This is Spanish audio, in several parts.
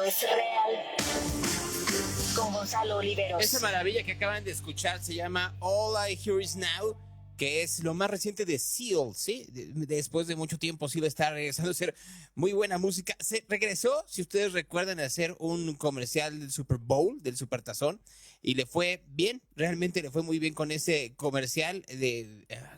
Todo es real. Con Gonzalo Oliveros. Esa maravilla que acaban de escuchar se llama All I Hear Is Now, que es lo más reciente de Seal, ¿sí? Después de mucho tiempo, Seal está regresando a hacer muy buena música. Se regresó, si ustedes recuerdan, a hacer un comercial del Super Bowl, del Supertazón, y le fue bien, realmente le fue muy bien con ese comercial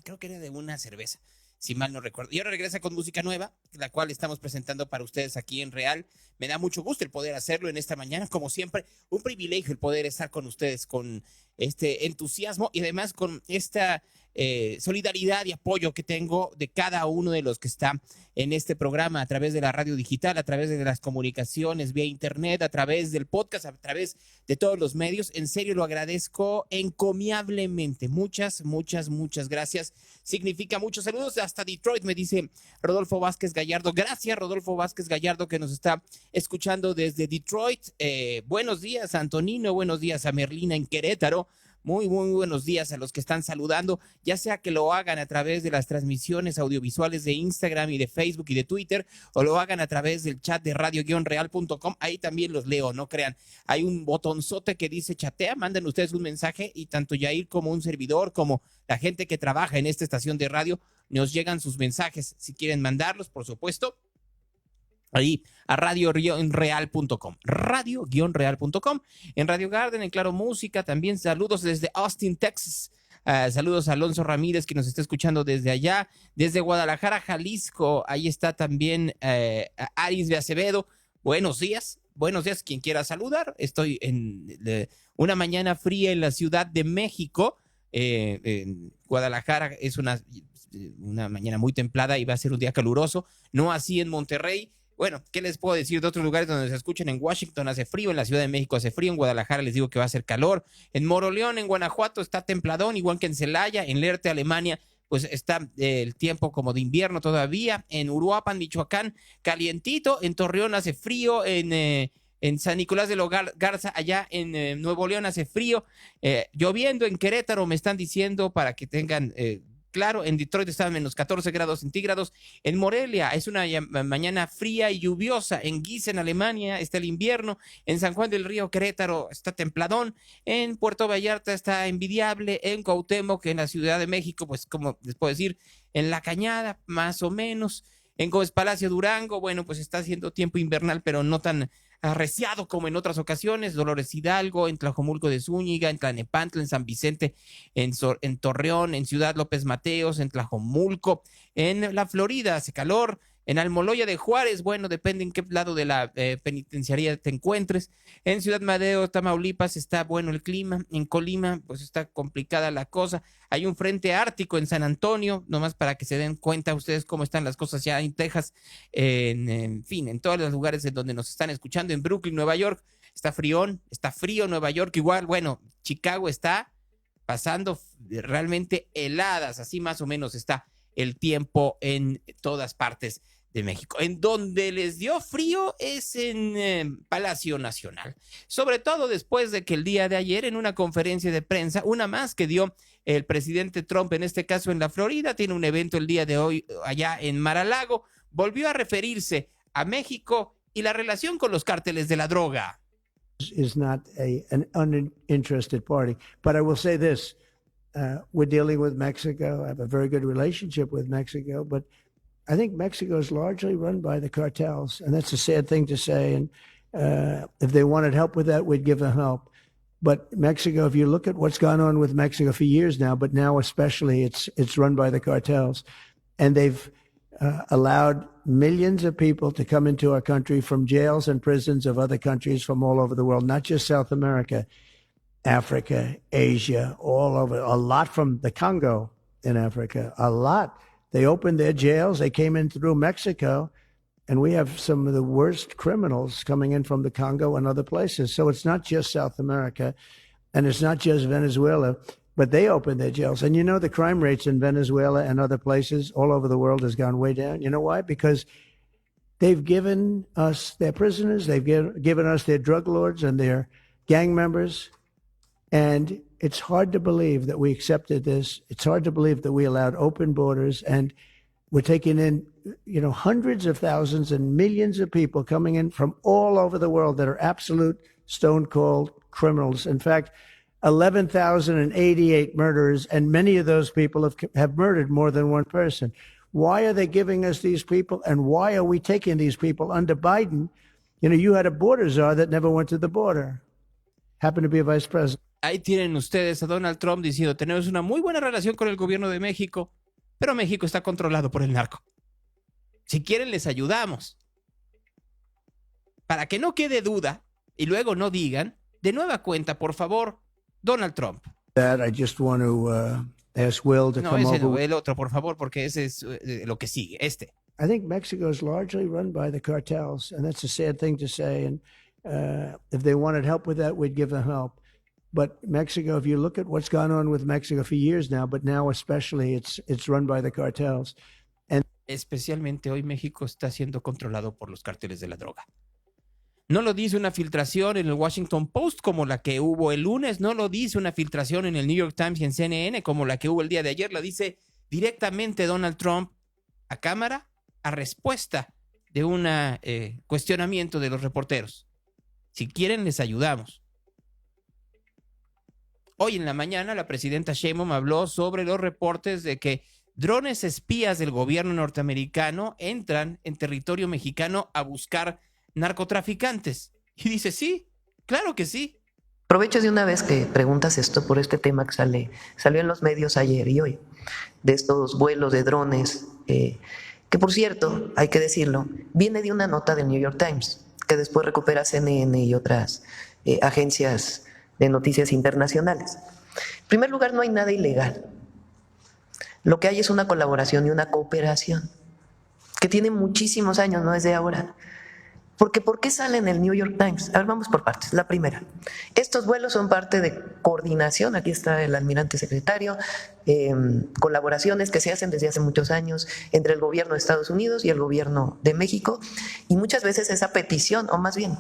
creo que era de una cerveza, si mal no recuerdo. Y ahora regresa con música nueva, la cual estamos presentando para ustedes aquí en Real. Me da mucho gusto el poder hacerlo en esta mañana, como siempre, un privilegio el poder estar con ustedes con este entusiasmo y además con esta solidaridad y apoyo que tengo de cada uno de los que está en este programa a través de la radio digital, a través de las comunicaciones vía internet, a través del podcast, a través de todos los medios. En serio, lo agradezco encomiablemente. Muchas gracias. Significa muchos saludos hasta Detroit, me dice Rodolfo Vázquez Gallardo. Gracias, Rodolfo Vázquez Gallardo, que nos está escuchando desde Detroit. Buenos días a Antonino, buenos días a Merlina en Querétaro. Muy buenos días a los que están saludando, ya sea que lo hagan a través de las transmisiones audiovisuales de Instagram y de Facebook y de Twitter, o lo hagan a través del chat de radio-real.com. Ahí también los leo, no crean. Hay un botonzote que dice chatea, manden ustedes un mensaje y tanto Yair como un servidor, como la gente que trabaja en esta estación de radio, nos llegan sus mensajes. Si quieren mandarlos, por supuesto, ahí a radio-real.com, radio-real.com, en Radio Garden, en Claro Música, también saludos desde Austin, Texas. Saludos a Alonso Ramírez, que nos está escuchando desde allá, desde Guadalajara, Jalisco. Ahí está también Aris de Acevedo. Buenos días, quien quiera saludar. Estoy en una mañana fría en la Ciudad de México. En Guadalajara es una mañana muy templada y va a ser un día caluroso, no así en Monterrey. Bueno, ¿qué les puedo decir de otros lugares donde se escuchan? En Washington hace frío, en la Ciudad de México hace frío, en Guadalajara les digo que va a hacer calor, en Moroleón, en Guanajuato está templadón, igual que en Celaya, en Lehrte, Alemania, pues está el tiempo como de invierno todavía, en Uruapan, Michoacán, calientito, en Torreón hace frío, en San Nicolás de los Garza, allá en Nuevo León hace frío, lloviendo en Querétaro, me están diciendo para que tengan... claro, en Detroit está a menos 14 grados centígrados. En Morelia es una mañana fría y lluviosa. En Gießen, Alemania, está el invierno. En San Juan del Río, Querétaro, está templadón. En Puerto Vallarta está envidiable. En Cuauhtémoc, en la Ciudad de México, pues como les puedo decir, en La Cañada, más o menos. En Gómez Palacio, Durango, bueno, pues está haciendo tiempo invernal, pero no tan arreciado como en otras ocasiones. Dolores Hidalgo, en Tlajomulco de Zúñiga, en Tlanepantla, en San Vicente, en Torreón, en Ciudad López Mateos, en Tlajomulco, en la Florida hace calor, en Almoloya de Juárez, bueno, depende en qué lado de la penitenciaría te encuentres. En Ciudad Madero, Tamaulipas, está bueno el clima. En Colima, pues está complicada la cosa. Hay un frente ártico en San Antonio, nomás para que se den cuenta ustedes cómo están las cosas ya en Texas, en fin, en todos los lugares en donde nos están escuchando. En Brooklyn, Nueva York, está frío Nueva York, igual, bueno, Chicago está pasando realmente heladas, así más o menos está el tiempo en todas partes de México. En donde les dio frío es en Palacio Nacional, sobre todo después de que el día de ayer en una conferencia de prensa, una más que dio el presidente Trump, en este caso en la Florida, tiene un evento el día de hoy allá en Mar-a-Lago, volvió a referirse a México y la relación con los cárteles de la droga. Is not an uninterested party, but I will say this. We're dealing with Mexico. I have a very good relationship with Mexico, but I think Mexico is largely run by the cartels, and that's a sad thing to say. And if they wanted help with that, we'd give them help. But Mexico, if you look at what's gone on with Mexico for years now, but now especially, it's run by the cartels, and they've allowed millions of people to come into our country from jails and prisons of other countries from all over the world, not just South America. Africa, Asia, all over, a lot from the Congo in Africa, a lot. They opened their jails, they came in through Mexico, and we have some of the worst criminals coming in from the Congo and other places. So it's not just South America, and it's not just Venezuela, but they opened their jails. And you know, the crime rates in Venezuela and other places all over the world has gone way down. You know why? Because they've given us their prisoners, they've given us their drug lords and their gang members. And it's hard to believe that we accepted this. It's hard to believe that we allowed open borders. And We're taking in, hundreds of thousands and millions of people coming in from all over the world that are absolute stone cold criminals. In fact, 11,088 murderers, and many of those people have murdered more than one person. Why are they giving us these people, and why are we taking these people under Biden? You had a border czar that never went to the border. Happened to be a vice president. Ahí tienen ustedes a Donald Trump diciendo, tenemos una muy buena relación con el gobierno de México, pero México está controlado por el narco. Si quieren, les ayudamos. Para que no quede duda y luego no digan, de nueva cuenta, por favor, Donald Trump. I just want to ask Will to come over. No, el otro, por favor, porque ese es lo que sigue, I think Mexico is largely run by the cartels, and that's a sad thing to say. And if they wanted help with that, we'd give them help. But Mexico, if you look at what's gone on with Mexico for years now, but now especially, it's run by the cartels. And especialmente hoy México está siendo controlado por los cárteles de la droga. No lo dice una filtración en el Washington Post como la que hubo el lunes, no lo dice una filtración en el New York Times y en CNN como la que hubo el día de ayer, la dice directamente Donald Trump a cámara, a respuesta de un cuestionamiento de los reporteros. Si quieren, les ayudamos. Hoy en la mañana la presidenta Sheinbaum habló sobre los reportes de que drones espías del gobierno norteamericano entran en territorio mexicano a buscar narcotraficantes. Y dice, sí, claro que sí. Aprovecho de una vez que preguntas esto por este tema que salió en los medios ayer y hoy, de estos vuelos de drones, que por cierto, hay que decirlo, viene de una nota del New York Times, que después recupera CNN y otras agencias de noticias internacionales. En primer lugar, no hay nada ilegal. Lo que hay es una colaboración y una cooperación que tiene muchísimos años, no es de ahora. Porque ¿por qué sale en el New York Times? A ver, vamos por partes. La primera, estos vuelos son parte de coordinación, aquí está el almirante secretario, colaboraciones que se hacen desde hace muchos años entre el gobierno de Estados Unidos y el gobierno de México, y muchas veces esa petición, o más bien,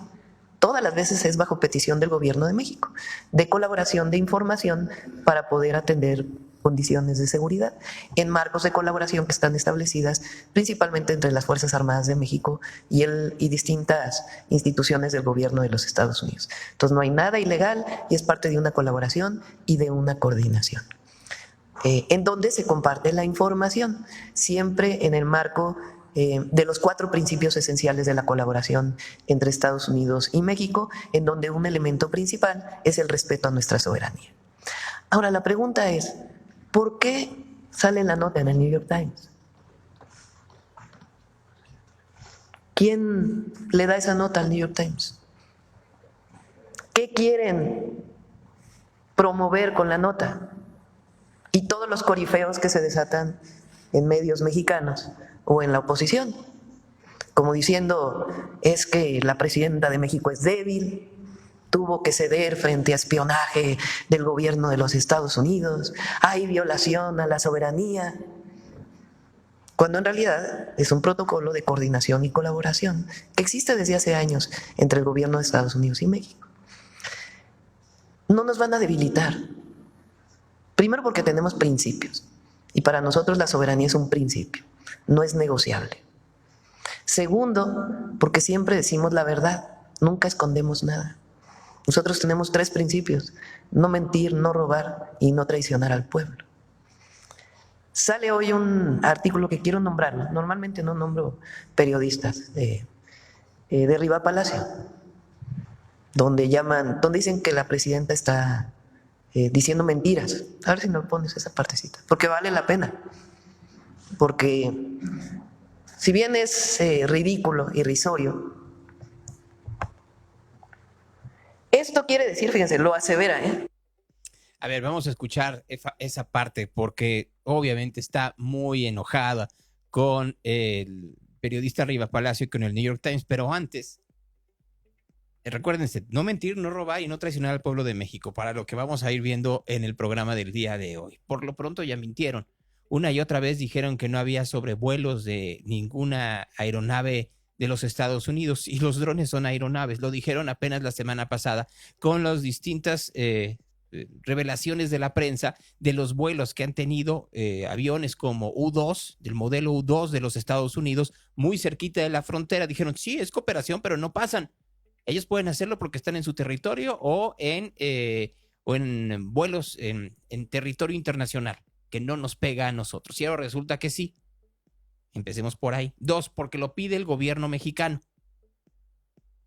todas las veces es bajo petición del gobierno de México, de colaboración de información para poder atender condiciones de seguridad en marcos de colaboración que están establecidas principalmente entre las Fuerzas Armadas de México y distintas instituciones del gobierno de los Estados Unidos. Entonces no hay nada ilegal y es parte de una colaboración y de una coordinación. En donde se comparte la información, siempre en el marco de los 4 principios esenciales de la colaboración entre Estados Unidos y México, en donde un elemento principal es el respeto a nuestra soberanía. Ahora, la pregunta es, ¿por qué sale la nota en el New York Times? ¿Quién le da esa nota al New York Times? ¿Qué quieren promover con la nota? Y todos los corifeos que se desatan en medios mexicanos o en la oposición, como diciendo, es que la presidenta de México es débil, tuvo que ceder frente a espionaje del gobierno de los Estados Unidos, hay violación a la soberanía, cuando en realidad es un protocolo de coordinación y colaboración que existe desde hace años entre el gobierno de Estados Unidos y México. No nos van a debilitar, primero porque tenemos principios, y para nosotros la soberanía es un principio, no es negociable. Segundo, porque siempre decimos la verdad, nunca escondemos nada. Nosotros tenemos 3 principios: no mentir, no robar y no traicionar al pueblo. Sale hoy un artículo que quiero nombrar, normalmente no nombro periodistas, de Riva Palacio, donde dicen que la presidenta está diciendo mentiras. A ver si no pones esa partecita, porque vale la pena. Porque si bien es ridículo, irrisorio, esto quiere decir, fíjense, lo asevera, A ver, vamos a escuchar esa parte porque obviamente está muy enojada con el periodista Riva Palacio y con el New York Times, pero antes, recuérdense, no mentir, no robar y no traicionar al pueblo de México, para lo que vamos a ir viendo en el programa del día de hoy. Por lo pronto ya mintieron. Una y otra vez dijeron que no había sobrevuelos de ninguna aeronave de los Estados Unidos, y los drones son aeronaves. Lo dijeron apenas la semana pasada con las distintas revelaciones de la prensa de los vuelos que han tenido aviones como U-2, del modelo U-2 de los Estados Unidos, muy cerquita de la frontera. Dijeron, sí, es cooperación, pero no pasan. Ellos pueden hacerlo porque están en su territorio o en vuelos en territorio internacional, que no nos pega a nosotros. Y ahora resulta que sí. Empecemos por ahí. 2, porque lo pide el gobierno mexicano.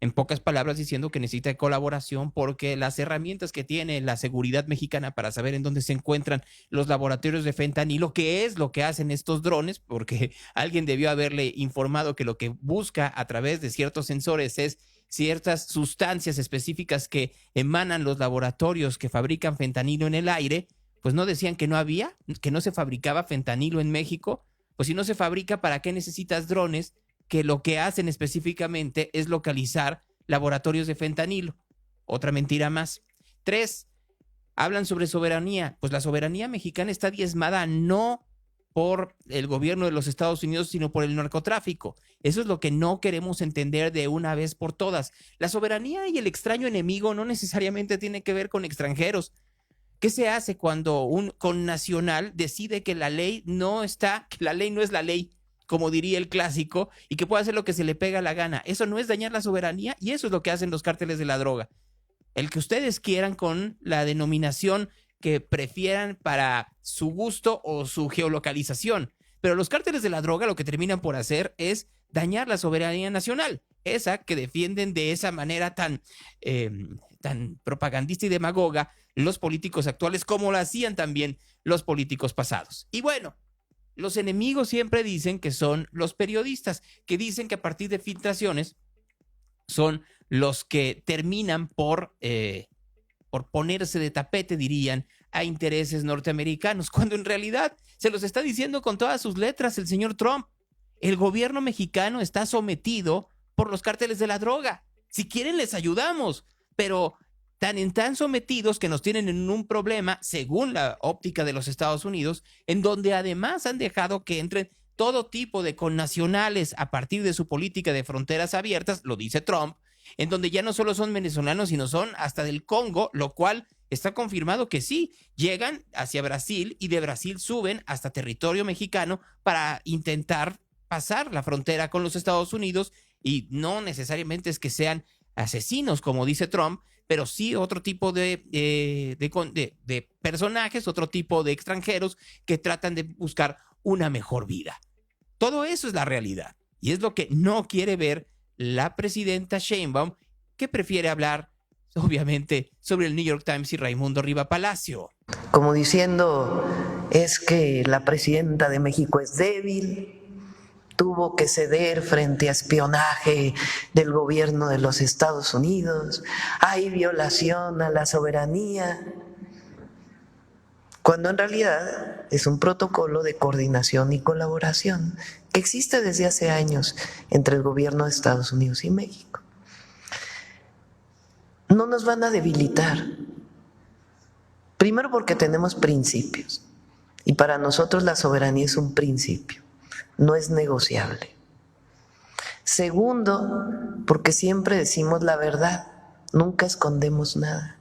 En pocas palabras, diciendo que necesita colaboración porque las herramientas que tiene la seguridad mexicana para saber en dónde se encuentran los laboratorios de fentanilo, que es lo que hacen estos drones, porque alguien debió haberle informado que lo que busca a través de ciertos sensores es ciertas sustancias específicas que emanan los laboratorios que fabrican fentanilo en el aire. Pues no decían que no había, que no se fabricaba fentanilo en México. Pues si no se fabrica, ¿para qué necesitas drones que lo que hacen específicamente es localizar laboratorios de fentanilo? Otra mentira más. 3, hablan sobre soberanía. Pues la soberanía mexicana está diezmada no por el gobierno de los Estados Unidos, sino por el narcotráfico. Eso es lo que no queremos entender de una vez por todas. La soberanía y el extraño enemigo no necesariamente tiene que ver con extranjeros. ¿Qué se hace cuando un connacional decide que la ley no está, que la ley no es la ley, como diría el clásico, y que puede hacer lo que se le pega la gana? Eso no es dañar la soberanía, y eso es lo que hacen los cárteles de la droga. El que ustedes quieran con la denominación que prefieran para su gusto o su geolocalización. Pero los cárteles de la droga lo que terminan por hacer es dañar la soberanía nacional, esa que defienden de esa manera tan propagandista y demagoga los políticos actuales, como lo hacían también los políticos pasados. Y bueno, los enemigos siempre dicen que son los periodistas, que dicen que a partir de filtraciones son los que terminan por ponerse de tapete, dirían, a intereses norteamericanos, cuando en realidad se los está diciendo con todas sus letras el señor Trump. El gobierno mexicano está sometido por los cárteles de la droga. Si quieren les ayudamos, pero tan sometidos que nos tienen en un problema, según la óptica de los Estados Unidos, en donde además han dejado que entren todo tipo de connacionales a partir de su política de fronteras abiertas, lo dice Trump, en donde ya no solo son venezolanos, sino son hasta del Congo, lo cual está confirmado que sí, llegan hacia Brasil y de Brasil suben hasta territorio mexicano para intentar pasar la frontera con los Estados Unidos, y no necesariamente es que sean asesinos, como dice Trump, pero sí otro tipo de personajes, otro tipo de extranjeros que tratan de buscar una mejor vida. Todo eso es la realidad, y es lo que no quiere ver la presidenta Sheinbaum, que prefiere hablar, obviamente, sobre el New York Times y Raimundo Riva Palacio. Como diciendo, es que la presidenta de México es débil, tuvo que ceder frente a espionaje del gobierno de los Estados Unidos, hay violación a la soberanía, cuando en realidad es un protocolo de coordinación y colaboración que existe desde hace años entre el gobierno de Estados Unidos y México. No nos van a debilitar, primero porque tenemos principios, y para nosotros la soberanía es un principio, no es negociable. Segundo, porque siempre decimos la verdad, nunca escondemos nada.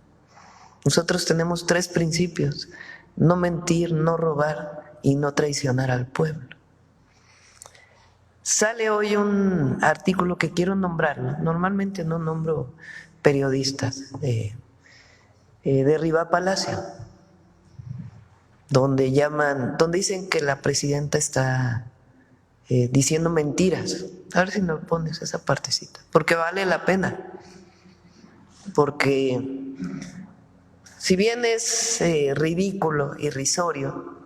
Nosotros tenemos 3 principios: no mentir, no robar y no traicionar al pueblo. Sale hoy un artículo que quiero nombrar, normalmente no nombro periodistas, de Riva Palacio, donde dicen que la presidenta está diciendo mentiras. A ver si me pones esa partecita, porque vale la pena, porque si bien es ridículo, irrisorio,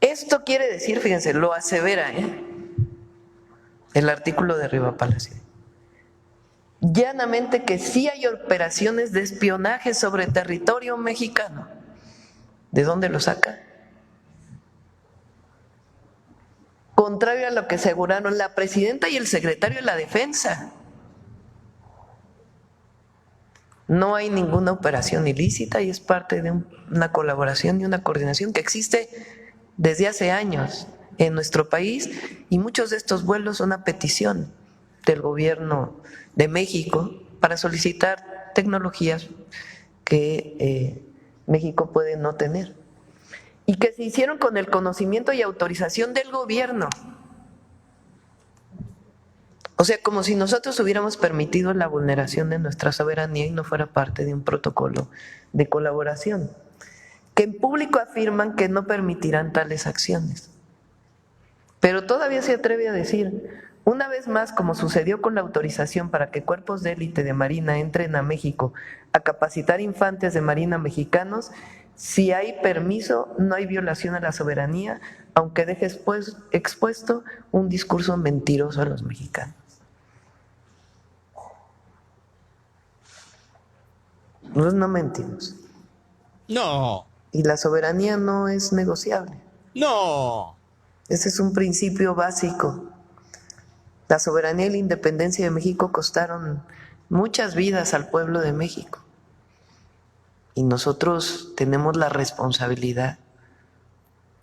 esto quiere decir, fíjense, lo asevera el artículo de Riva Palacio, llanamente que sí hay operaciones de espionaje sobre territorio mexicano. ¿De dónde lo saca? Contrario a lo que aseguraron la presidenta y el secretario de la Defensa. No hay ninguna operación ilícita y es parte de una colaboración y una coordinación que existe desde hace años en nuestro país, y muchos de estos vuelos son a petición del gobierno de México para solicitar tecnologías que México puede no tener y que se hicieron con el conocimiento y autorización del gobierno. O sea, como si nosotros hubiéramos permitido la vulneración de nuestra soberanía y no fuera parte de un protocolo de colaboración, que en público afirman que no permitirán tales acciones. Pero todavía se atreve a decir, una vez más, como sucedió con la autorización para que cuerpos de élite de Marina entren a México a capacitar infantes de Marina mexicanos, si hay permiso, no hay violación a la soberanía, aunque deje expuesto un discurso mentiroso a los mexicanos. Nosotros no mentimos. No, Y la soberanía no es negociable. no. Ese es un principio básico. La soberanía y la independencia de México costaron muchas vidas al pueblo de México. Y nosotros tenemos la responsabilidad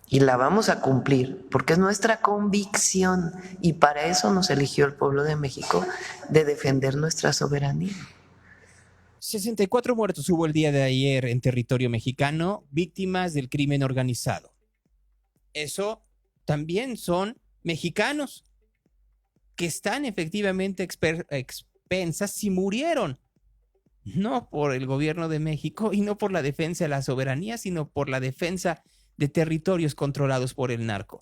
y la vamos a cumplir porque es nuestra convicción y para eso nos eligió el pueblo de México, de defender nuestra soberanía. 64 muertos hubo el día de ayer en territorio mexicano, víctimas del crimen organizado. Eso también son mexicanos que están efectivamente expensas si murieron, no por el gobierno de México y no por la defensa de la soberanía, sino por la defensa de territorios controlados por el narco.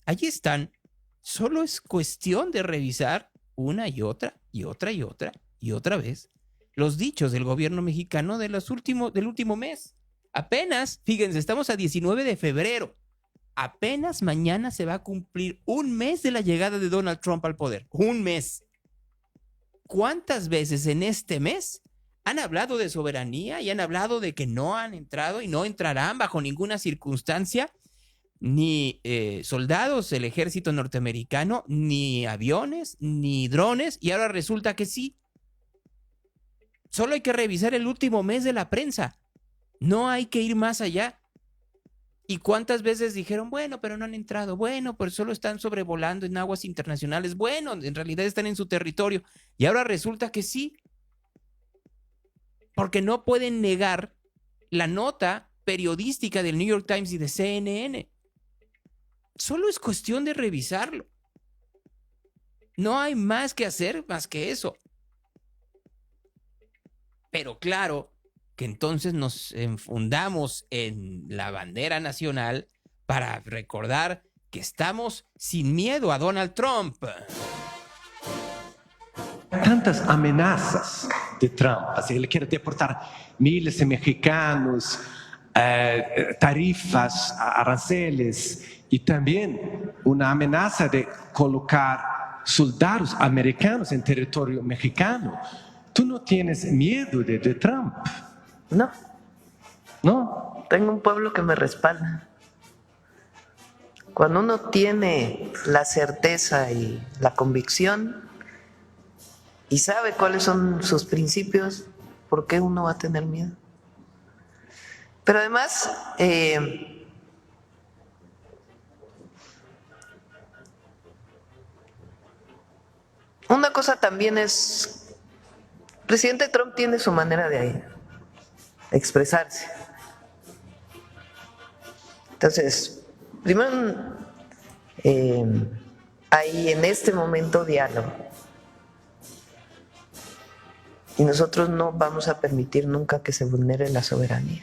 Allí están. Solo es cuestión de revisar una y otra y otra y otra y otra vez los dichos del gobierno mexicano del último mes. Apenas, fíjense, estamos a 19 de febrero. Apenas mañana se va a cumplir un mes de la llegada de Donald Trump al poder. Un mes. ¿Cuántas veces en este mes han hablado de soberanía y han hablado de que no han entrado y no entrarán bajo ninguna circunstancia ni soldados del ejército norteamericano, ni aviones, ni drones, y ahora resulta que sí? Solo hay que revisar el último mes de la prensa. No hay que ir más allá. ¿Y cuántas veces dijeron, bueno, pero no han entrado? Bueno, pero solo están sobrevolando en aguas internacionales. Bueno, en realidad están en su territorio. Y ahora resulta que sí. Porque no pueden negar la nota periodística del New York Times y de CNN. Solo es cuestión de revisarlo. No hay más que hacer más que eso. Pero claro que entonces nos enfundamos en la bandera nacional para recordar que estamos sin miedo a Donald Trump. Tantas amenazas de Trump, así él quiere deportar miles de mexicanos, tarifas, aranceles y también una amenaza de colocar soldados americanos en territorio mexicano. ¿Tú no tienes miedo de Trump? No, ¿No? tengo un pueblo que me respalda. Cuando uno tiene la certeza y la convicción y sabe cuáles son sus principios, ¿por qué uno va a tener miedo? Pero además, una cosa también es, el presidente Trump tiene su manera de expresarse. Entonces, primero hay en este momento diálogo. Y nosotros no vamos a permitir nunca que se vulnere la soberanía.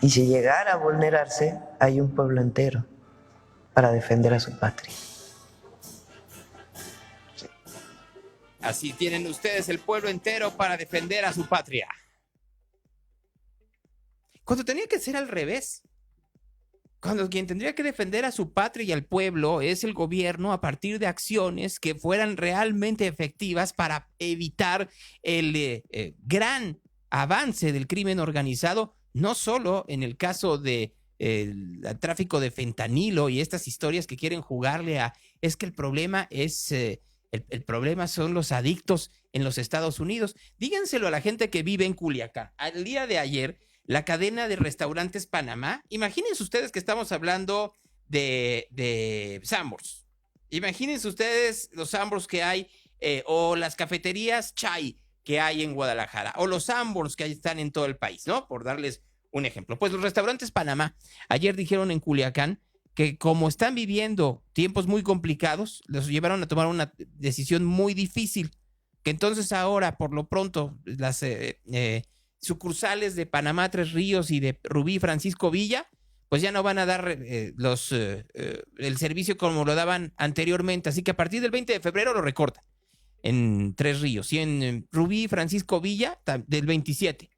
Y si llegara a vulnerarse, hay un pueblo entero para defender a su patria. Así tienen ustedes el pueblo entero para defender a su patria. Cuando tenía que ser al revés. Cuando quien tendría que defender a su patria y al pueblo es el gobierno a partir de acciones que fueran realmente efectivas para evitar el gran avance del crimen organizado, no solo en el caso de el tráfico de fentanilo y estas historias que quieren jugarle a, es que el problema es, el problema son los adictos en los Estados Unidos. Díganselo a la gente que vive en Culiacán. Al día de ayer, la cadena de restaurantes Panamá, imagínense ustedes que estamos hablando de Sanborns. Imagínense ustedes los Sanborns que hay o las cafeterías Chai que hay en Guadalajara, o los Sanborns que están en todo el país, ¿no? Por darles un ejemplo. Pues los restaurantes Panamá ayer dijeron en Culiacán que como están viviendo tiempos muy complicados, los llevaron a tomar una decisión muy difícil, que entonces ahora, por lo pronto, las sucursales de Panamá Tres Ríos y de Rubí Francisco Villa, pues ya no van a dar el servicio como lo daban anteriormente, así que a partir del 20 de febrero lo recortan en Tres Ríos y en Rubí Francisco Villa del 27.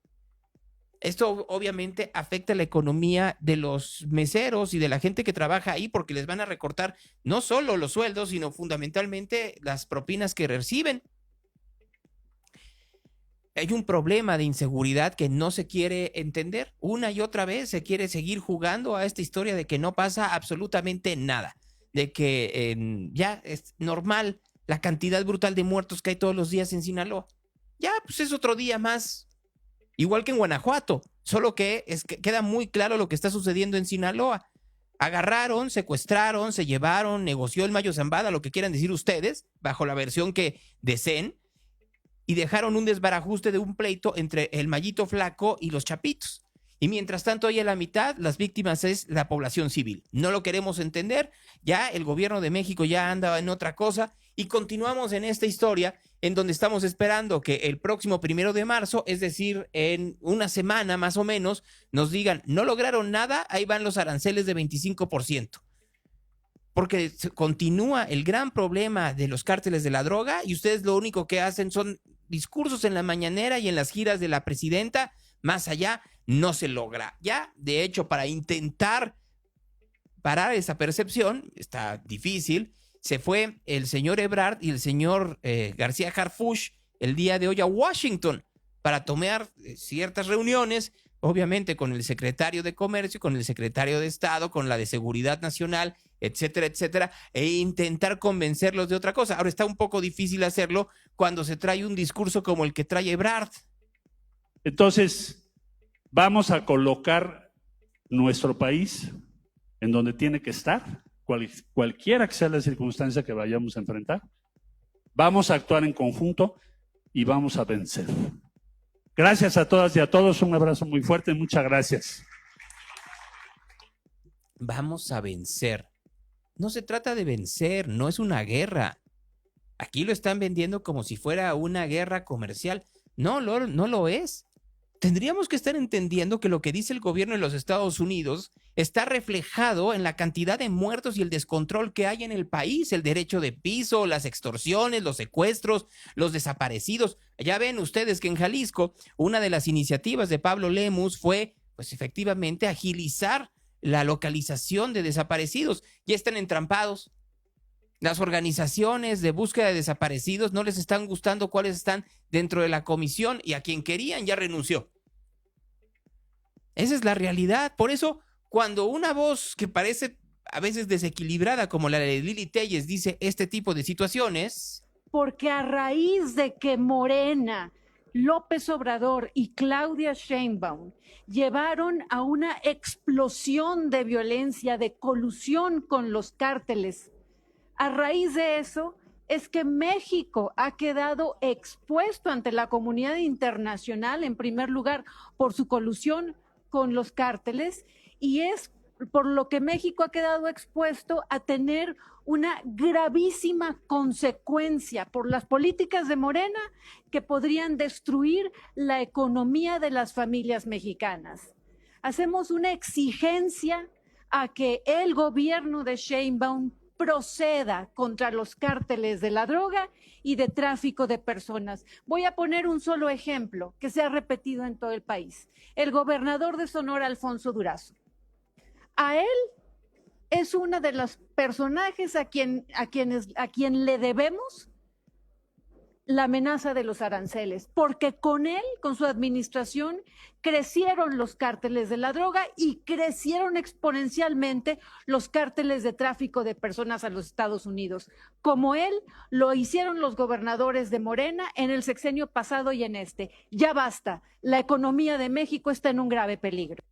Esto obviamente afecta la economía de los meseros y de la gente que trabaja ahí porque les van a recortar no solo los sueldos, sino fundamentalmente las propinas que reciben. Hay un problema de inseguridad que no se quiere entender. Una y otra vez se quiere seguir jugando a esta historia de que no pasa absolutamente nada, de que ya es normal la cantidad brutal de muertos que hay todos los días en Sinaloa. Ya, pues es otro día más. Igual que en Guanajuato, solo que queda muy claro lo que está sucediendo en Sinaloa. Agarraron, secuestraron, se llevaron, negoció el Mayo Zambada, lo que quieran decir ustedes, bajo la versión que deseen, y dejaron un desbarajuste de un pleito entre el Mayito Flaco y los Chapitos. Y mientras tanto, ahí a la mitad, las víctimas es la población civil. No lo queremos entender, ya el gobierno de México ya anda en otra cosa, y continuamos en esta historia en donde estamos esperando que el próximo 1 de marzo, es decir, en una semana más o menos, nos digan, no lograron nada, ahí van los aranceles de 25%. Porque continúa el gran problema de los cárteles de la droga y ustedes lo único que hacen son discursos en la mañanera y en las giras de la presidenta, más allá no se logra. Ya, de hecho, para intentar parar esa percepción, está difícil. Se fue el señor Ebrard y el señor García Harfuch el día de hoy a Washington para tomar ciertas reuniones, obviamente con el secretario de Comercio, con el secretario de Estado, con la de Seguridad Nacional, etcétera, etcétera, e intentar convencerlos de otra cosa. Ahora está un poco difícil hacerlo cuando se trae un discurso como el que trae Ebrard. Entonces, vamos a colocar nuestro país en donde tiene que estar, cualquiera que sea la circunstancia que vayamos a enfrentar. Vamos a actuar en conjunto y vamos a vencer. Gracias a todas y a todos, un abrazo muy fuerte, muchas gracias. Vamos a vencer. No se trata de vencer, no es una guerra. Aquí lo están vendiendo como si fuera una guerra comercial. No lo es. Tendríamos que estar entendiendo que lo que dice el gobierno de los Estados Unidos está reflejado en la cantidad de muertos y el descontrol que hay en el país, el derecho de piso, las extorsiones, los secuestros, los desaparecidos. Ya ven ustedes que en Jalisco una de las iniciativas de Pablo Lemus fue, pues efectivamente, agilizar la localización de desaparecidos. Ya están entrampados. Las organizaciones de búsqueda de desaparecidos no les están gustando cuáles están dentro de la comisión y a quien querían ya renunció. Esa es la realidad. Por eso, cuando una voz que parece a veces desequilibrada como la de Lili Téllez dice este tipo de situaciones... Porque a raíz de que Morena, López Obrador y Claudia Sheinbaum llevaron a una explosión de violencia, de colusión con los cárteles, a raíz de eso es que México ha quedado expuesto ante la comunidad internacional, en primer lugar, por su colusión con los cárteles, y es por lo que México ha quedado expuesto a tener una gravísima consecuencia por las políticas de Morena que podrían destruir la economía de las familias mexicanas. Hacemos una exigencia a que el gobierno de Sheinbaum proceda contra los cárteles de la droga y de tráfico de personas. Voy a poner un solo ejemplo que se ha repetido en todo el país. El gobernador de Sonora, Alfonso Durazo. A él es uno de los personajes a quien le debemos la amenaza de los aranceles, porque con él, con su administración, crecieron los cárteles de la droga y crecieron exponencialmente los cárteles de tráfico de personas a los Estados Unidos. Como él, lo hicieron los gobernadores de Morena en el sexenio pasado y en este. Ya basta, la economía de México está en un grave peligro.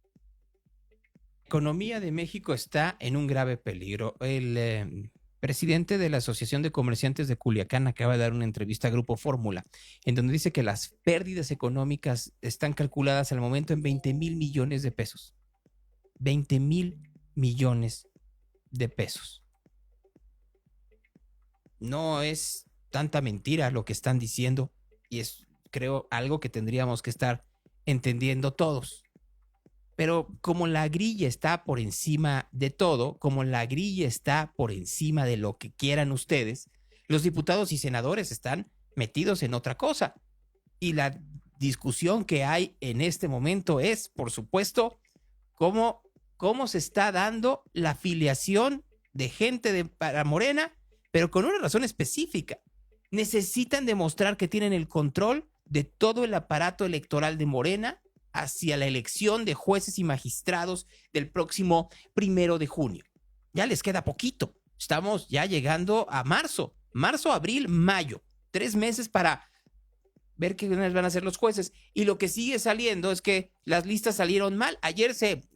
La economía de México está en un grave peligro. El presidente de la Asociación de Comerciantes de Culiacán, acaba de dar una entrevista a Grupo Fórmula, en donde dice que las pérdidas económicas están calculadas al momento en 20,000 millones de pesos. 20,000 millones de pesos. No es tanta mentira lo que están diciendo y es, creo, algo que tendríamos que estar entendiendo todos. Pero como la grilla está por encima de todo, como la grilla está por encima de lo que quieran ustedes, los diputados y senadores están metidos en otra cosa. Y la discusión que hay en este momento es, por supuesto, cómo se está dando la afiliación de gente para Morena, pero con una razón específica. Necesitan demostrar que tienen el control de todo el aparato electoral de Morena hacia la elección de jueces y magistrados del próximo 1 de junio. Ya les queda poquito. Estamos ya llegando a marzo, abril, mayo. 3 meses para ver qué van a hacer los jueces. Y lo que sigue saliendo es que las listas salieron mal. Ayer se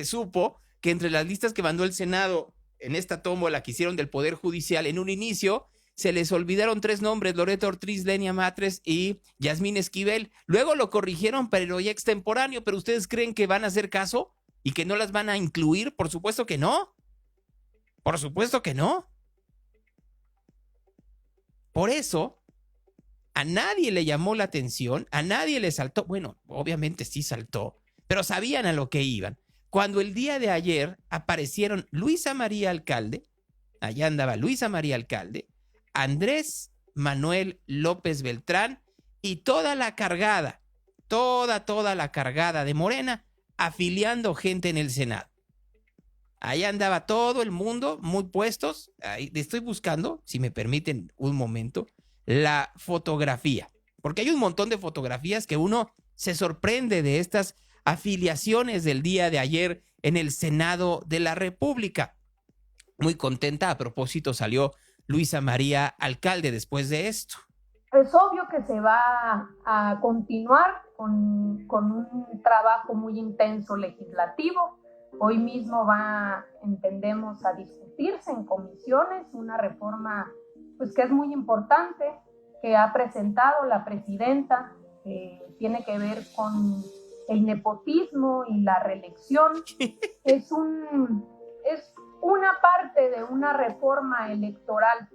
supo que entre las listas que mandó el Senado en esta tómbola que hicieron del Poder Judicial, en un inicio se les olvidaron 3 nombres: Loreto Ortiz, Lenia Matres y Yasmín Esquivel. Luego lo corrigieron, pero ya extemporáneo. ¿Pero ustedes creen que van a hacer caso y que no las van a incluir? Por supuesto que no. Por supuesto que no. Por eso, a nadie le llamó la atención, a nadie le saltó. Bueno, obviamente sí saltó, pero sabían a lo que iban. Cuando el día de ayer aparecieron Luisa María Alcalde, allá andaba Luisa María Alcalde, Andrés Manuel López Beltrán y toda la cargada, toda la cargada de Morena afiliando gente en el Senado. Ahí andaba todo el mundo muy puestos. Ahí estoy buscando, si me permiten un momento, la fotografía, porque hay un montón de fotografías que uno se sorprende de estas afiliaciones del día de ayer en el Senado de la República. Muy contenta, a propósito, salió Luisa María Alcalde después de esto. Es obvio que se va a continuar con un trabajo muy intenso legislativo. Hoy mismo entendemos, a discutirse en comisiones una reforma pues que es muy importante, que ha presentado la presidenta, que tiene que ver con el nepotismo y la reelección. Es una parte de una reforma electoral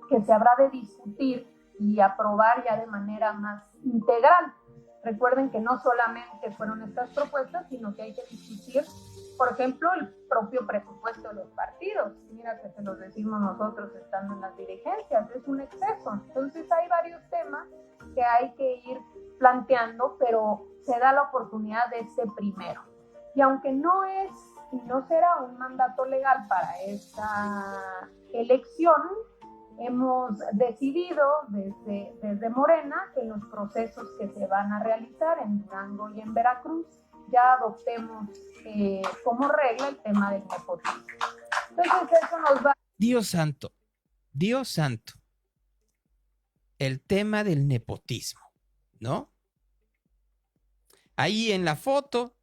que se habrá de discutir y aprobar ya de manera más integral. Recuerden que no solamente fueron estas propuestas, sino que hay que discutir, por ejemplo, el propio presupuesto de los partidos. Mira que se los decimos nosotros estando en las dirigencias, es un exceso. Entonces hay varios temas que hay que ir planteando, pero se da la oportunidad de este primero. Y aunque no será un mandato legal para esta elección, hemos decidido desde Morena que los procesos que se van a realizar en Durango y en Veracruz ya adoptemos como regla el tema del nepotismo. Entonces eso nos va... Dios santo, el tema del nepotismo, ¿no? Ahí en la foto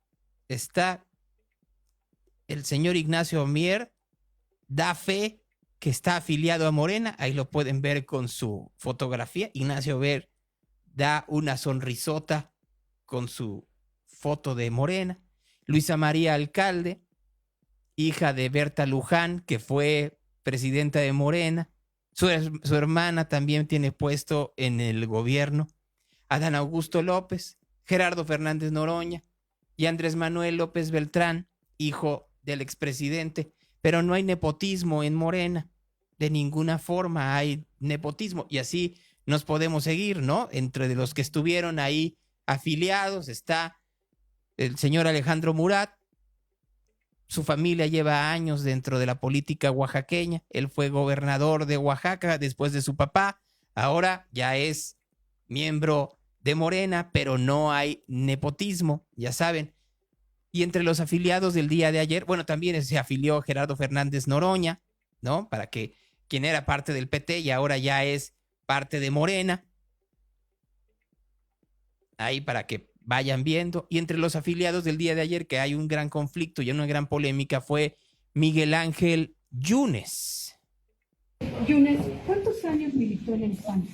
está el señor Ignacio Mier, da fe que está afiliado a Morena. Ahí lo pueden ver con su fotografía. Ignacio Mier da una sonrisota con su foto de Morena. Luisa María Alcalde, hija de Berta Luján, que fue presidenta de Morena. Su hermana también tiene puesto en el gobierno. Adán Augusto López, Gerardo Fernández Noroña y Andrés Manuel López Beltrán, hijo del expresidente. Pero no hay nepotismo en Morena. De ninguna forma hay nepotismo. Y así nos podemos seguir, ¿no? Entre los que estuvieron ahí afiliados está el señor Alejandro Murat. Su familia lleva años dentro de la política oaxaqueña. Él fue gobernador de Oaxaca después de su papá. Ahora ya es miembro de Morena, pero no hay nepotismo, ya saben. Y entre los afiliados del día de ayer, bueno, también se afilió Gerardo Fernández Noroña, ¿no? Para que quien era parte del PT y ahora ya es parte de Morena. Ahí para que vayan viendo. Y entre los afiliados del día de ayer, que hay un gran conflicto y una gran polémica, fue Miguel Ángel Yunes. Yunes, ¿cuántos años militó en el PAN?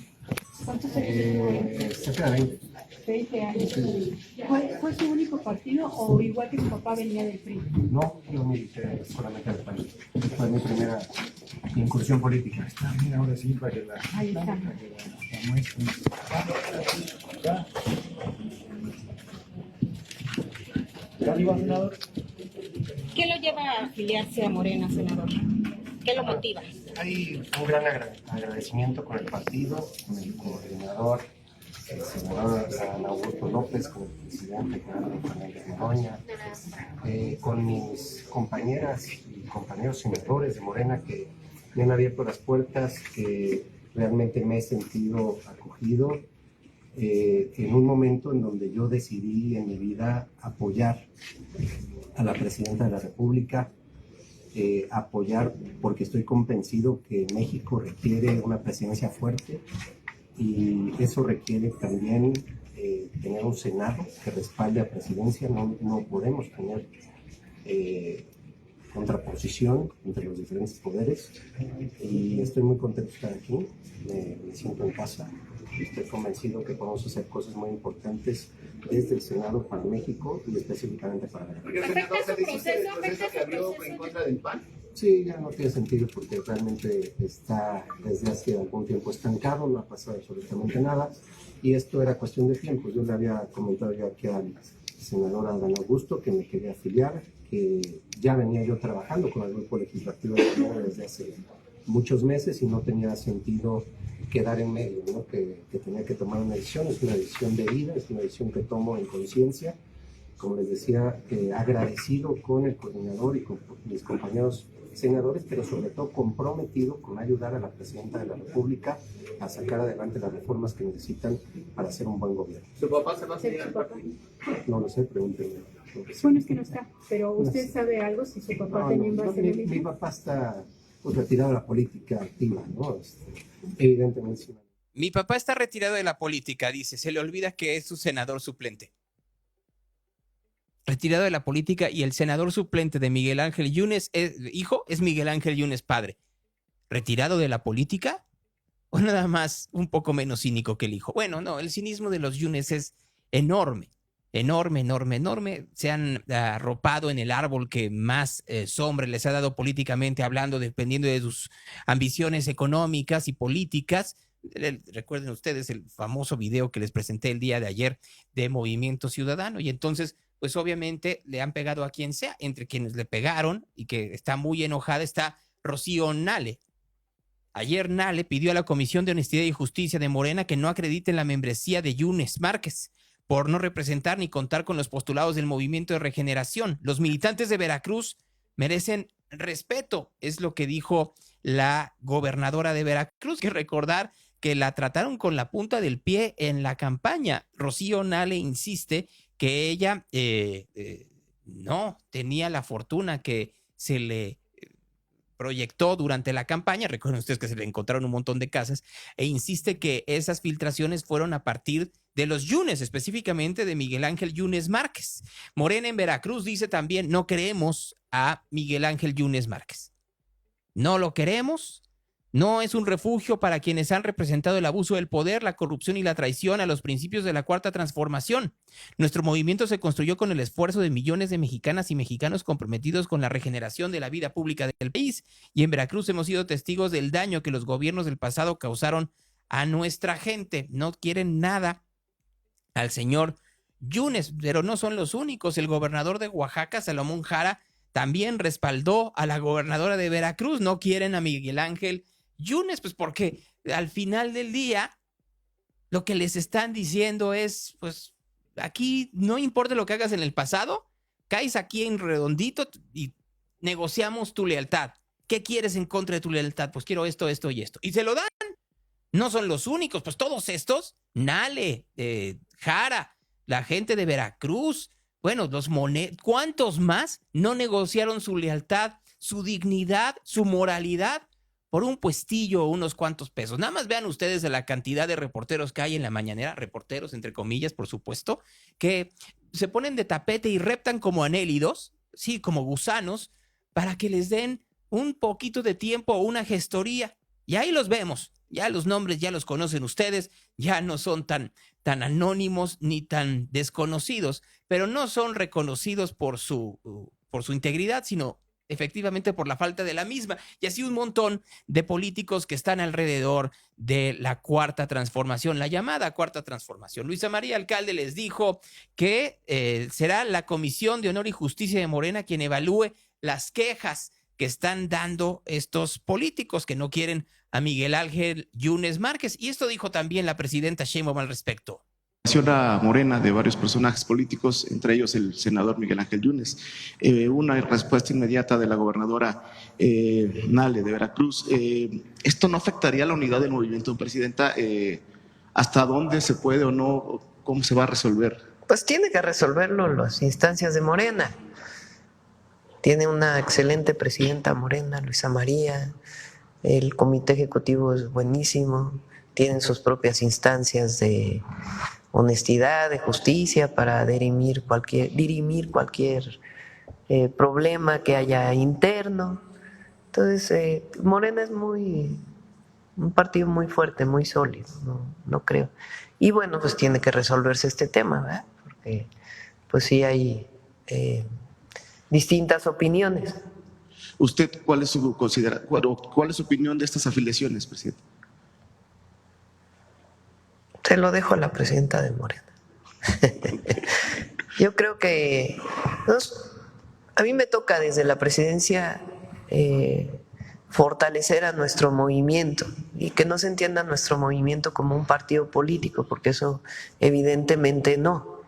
¿Cuántos años estuvo? Cerca de 20 años. ¿Fue su único partido o igual que su papá venía del PRI? No, yo milité solamente del país. Fue mi primera incursión política. Está bien, ahora sí, para que la... Ahí está. la muestren. ¿Qué lo lleva a afiliarse a Morena, senador? ¿Qué lo motiva? Hay un gran agradecimiento con el partido, con el coordinador, el senador Adán Augusto López, con el presidente Gerardo Fernández Noroña, con mis compañeras y compañeros senadores de Morena que me han abierto las puertas, que realmente me he sentido acogido en un momento en donde yo decidí en mi vida apoyar a la presidenta de la República, apoyar porque estoy convencido que México requiere una presidencia fuerte y eso requiere también tener un Senado que respalde a la presidencia. No podemos tener contraposición entre los diferentes poderes y estoy muy contento de estar aquí, me siento en casa. Estoy convencido que podemos hacer cosas muy importantes desde el Senado para México y específicamente para México. ¿Afecta su proceso que abrió en contra del PAN? Sí, ya no tiene sentido porque realmente está desde hace algún tiempo estancado, no ha pasado absolutamente nada y esto era cuestión de tiempo. Yo le había comentado yo aquí al senador Adán Augusto que me quería afiliar, que ya venía yo trabajando con el grupo legislativo de Morena desde hace muchos meses y no tenía sentido quedar en medio, ¿no? que tenía que tomar una decisión. Es una decisión de vida, es una decisión que tomo en conciencia, como les decía, agradecido con el coordinador y con mis compañeros senadores, pero sobre todo comprometido con ayudar a la presidenta de la República a sacar adelante las reformas que necesitan para hacer un buen gobierno. ¿Su papá se va a seguir al partido? No lo sé, pregúntenme. Bueno, es que no está, pero ¿usted sabe algo si su papá también va a ser el mismo? Mi papá está retirado de la política activa, ¿no? Evidentemente sí. Mi papá está retirado de la política, dice. Se le olvida que es su senador suplente. Retirado de la política y el senador suplente de Miguel Ángel Yunes, hijo, es Miguel Ángel Yunes padre. ¿Retirado de la política? ¿O nada más un poco menos cínico que el hijo? Bueno, no, el cinismo de los Yunes es enorme. Enorme, enorme, enorme. Se han arropado en el árbol que más sombra les ha dado políticamente hablando, dependiendo de sus ambiciones económicas y políticas. Recuerden ustedes el famoso video que les presenté el día de ayer de Movimiento Ciudadano. Y entonces, pues obviamente le han pegado a quien sea. Entre quienes le pegaron y que está muy enojada está Rocío Nale. Ayer Nale pidió a la Comisión de Honestidad y Justicia de Morena que no acredite la membresía de Yunes Márquez por no representar ni contar con los postulados del Movimiento de Regeneración. Los militantes de Veracruz merecen respeto, es lo que dijo la gobernadora de Veracruz, que recordar que la trataron con la punta del pie en la campaña. Rocío Nale insiste que ella no tenía la fortuna que se le proyectó durante la campaña. Recuerden ustedes que se le encontraron un montón de casas e insiste que esas filtraciones fueron a partir de los Yunes, específicamente de Miguel Ángel Yunes Márquez. Morena en Veracruz dice también: no queremos a Miguel Ángel Yunes Márquez. No lo queremos. No es un refugio para quienes han representado el abuso del poder, la corrupción y la traición a los principios de la Cuarta Transformación. Nuestro movimiento se construyó con el esfuerzo de millones de mexicanas y mexicanos comprometidos con la regeneración de la vida pública del país. Y en Veracruz hemos sido testigos del daño que los gobiernos del pasado causaron a nuestra gente. No quieren nada al señor Yunes, pero no son los únicos. El gobernador de Oaxaca, Salomón Jara, también respaldó a la gobernadora de Veracruz. No quieren a Miguel Ángel Yunes, pues porque al final del día lo que les están diciendo es, pues aquí no importa lo que hagas en el pasado, caes aquí en redondito y negociamos tu lealtad. ¿Qué quieres en contra de tu lealtad? Pues quiero esto, esto y esto. Y se lo dan. No son los únicos, pues todos estos, Nale, Jara, la gente de Veracruz, bueno, ¿cuántos más no negociaron su lealtad, su dignidad, su moralidad por un puestillo o unos cuantos pesos? Nada más vean ustedes de la cantidad de reporteros que hay en la mañanera, reporteros entre comillas, por supuesto, que se ponen de tapete y reptan como anélidos, sí, como gusanos, para que les den un poquito de tiempo o una gestoría. Y ahí los vemos. Ya los nombres ya los conocen ustedes, ya no son tan anónimos ni tan desconocidos, pero no son reconocidos por su integridad, sino efectivamente por la falta de la misma. Y así un montón de políticos que están alrededor de la Cuarta Transformación, la llamada Cuarta Transformación. Luisa María Alcalde les dijo que será la Comisión de Honor y Justicia de Morena quien evalúe las quejas que están dando estos políticos que no quieren a Miguel Ángel Yunes Márquez. Y esto dijo también la presidenta Sheinbaum al respecto. A Morena de varios personajes políticos, entre ellos el senador Miguel Ángel Yunes. Una respuesta inmediata de la gobernadora Nale de Veracruz. ¿Esto no afectaría la unidad del movimiento, presidenta? ¿Hasta dónde se puede o no? ¿Cómo se va a resolver? Pues tiene que resolverlo las instancias de Morena. Tiene una excelente presidenta Morena, Luisa María. El comité ejecutivo es buenísimo. Tienen sus propias instancias de honestidad, de justicia para dirimir cualquier problema que haya interno. Entonces, Morena es un partido muy fuerte, muy sólido, no creo. Y bueno, pues tiene que resolverse este tema, ¿verdad? Porque pues sí hay distintas opiniones. ¿Usted cuál es su opinión de estas afiliaciones, presidente? Se lo dejo a la presidenta de Morena. Yo creo que a mí me toca desde la presidencia fortalecer a nuestro movimiento y que no se entienda nuestro movimiento como un partido político, porque eso evidentemente no,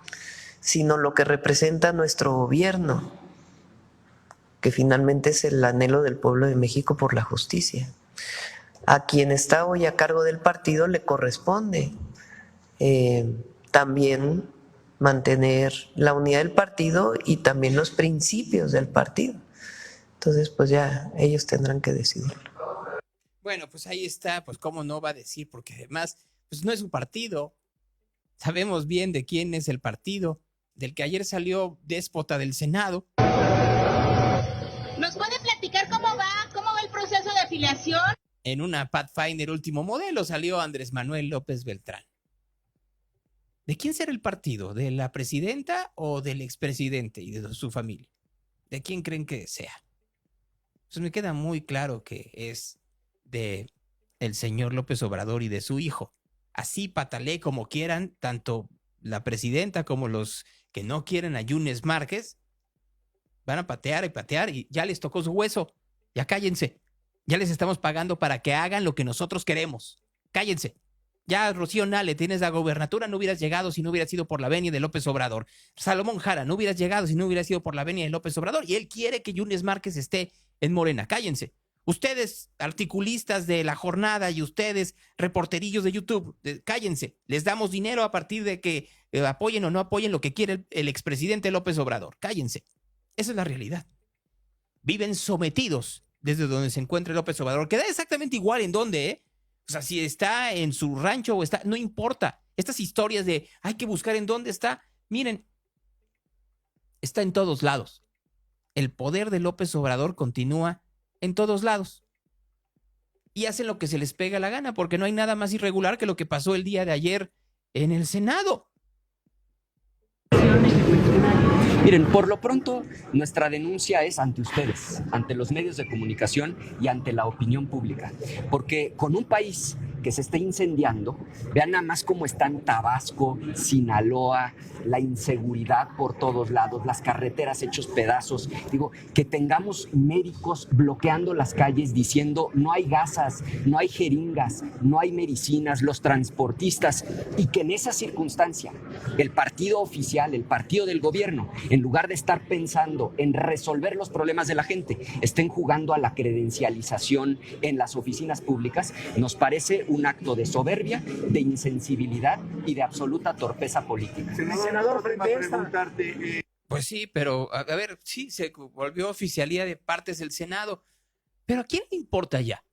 sino lo que representa nuestro gobierno, que finalmente es el anhelo del pueblo de México por la justicia. A quien está hoy a cargo del partido le corresponde también mantener la unidad del partido y también los principios del partido. Entonces, pues ya ellos tendrán que decidirlo. Bueno, pues ahí está, pues cómo no va a decir, porque además, pues no es su partido. Sabemos bien de quién es el partido, del que ayer salió déspota del Senado. ¿Nos puede platicar cómo va el proceso de afiliación? En una Pathfinder último modelo salió Andrés Manuel López Beltrán. ¿De quién será el partido? ¿De la presidenta o del expresidente y de su familia? ¿De quién creen que sea? Pues me queda muy claro que es de el señor López Obrador y de su hijo. Así patalee como quieran, tanto la presidenta como los que no quieren a Yunes Márquez, van a patear y patear y ya les tocó su hueso. Ya cállense. Ya les estamos pagando para que hagan lo que nosotros queremos. Cállense. Ya, Rocío Nale, tienes la gobernatura, no hubieras llegado si no hubiera sido por la venia de López Obrador. Salomón Jara, no hubieras llegado si no hubiera sido por la venia de López Obrador. Y él quiere que Yunes Márquez esté en Morena. Cállense. Ustedes, articulistas de La Jornada y ustedes, reporterillos de YouTube, cállense. Les damos dinero a partir de que apoyen o no apoyen lo que quiere el expresidente López Obrador. Cállense. Esa es la realidad. Viven sometidos desde donde se encuentre López Obrador. Que da exactamente igual en dónde, ¿eh? O sea, si está en su rancho o está, no importa. Estas historias de hay que buscar en dónde está, miren, está en todos lados. El poder de López Obrador continúa en todos lados. Y hacen lo que se les pega la gana, porque no hay nada más irregular que lo que pasó el día de ayer en el Senado. Miren, por lo pronto, nuestra denuncia es ante ustedes, ante los medios de comunicación y ante la opinión pública. Porque con un país que se está incendiando, vean nada más cómo están Tabasco, Sinaloa, la inseguridad por todos lados, las carreteras hechos pedazos. Digo, que tengamos médicos bloqueando las calles diciendo no hay gasas, no hay jeringas, no hay medicinas, los transportistas, y que en esa circunstancia el partido oficial, el partido del gobierno, en lugar de estar pensando en resolver los problemas de la gente, estén jugando a la credencialización en las oficinas públicas, nos parece un acto de soberbia, de insensibilidad y de absoluta torpeza política. Senador, pues sí, pero a ver, sí, se volvió oficialía de partes del Senado, pero ¿a quién le importa ya?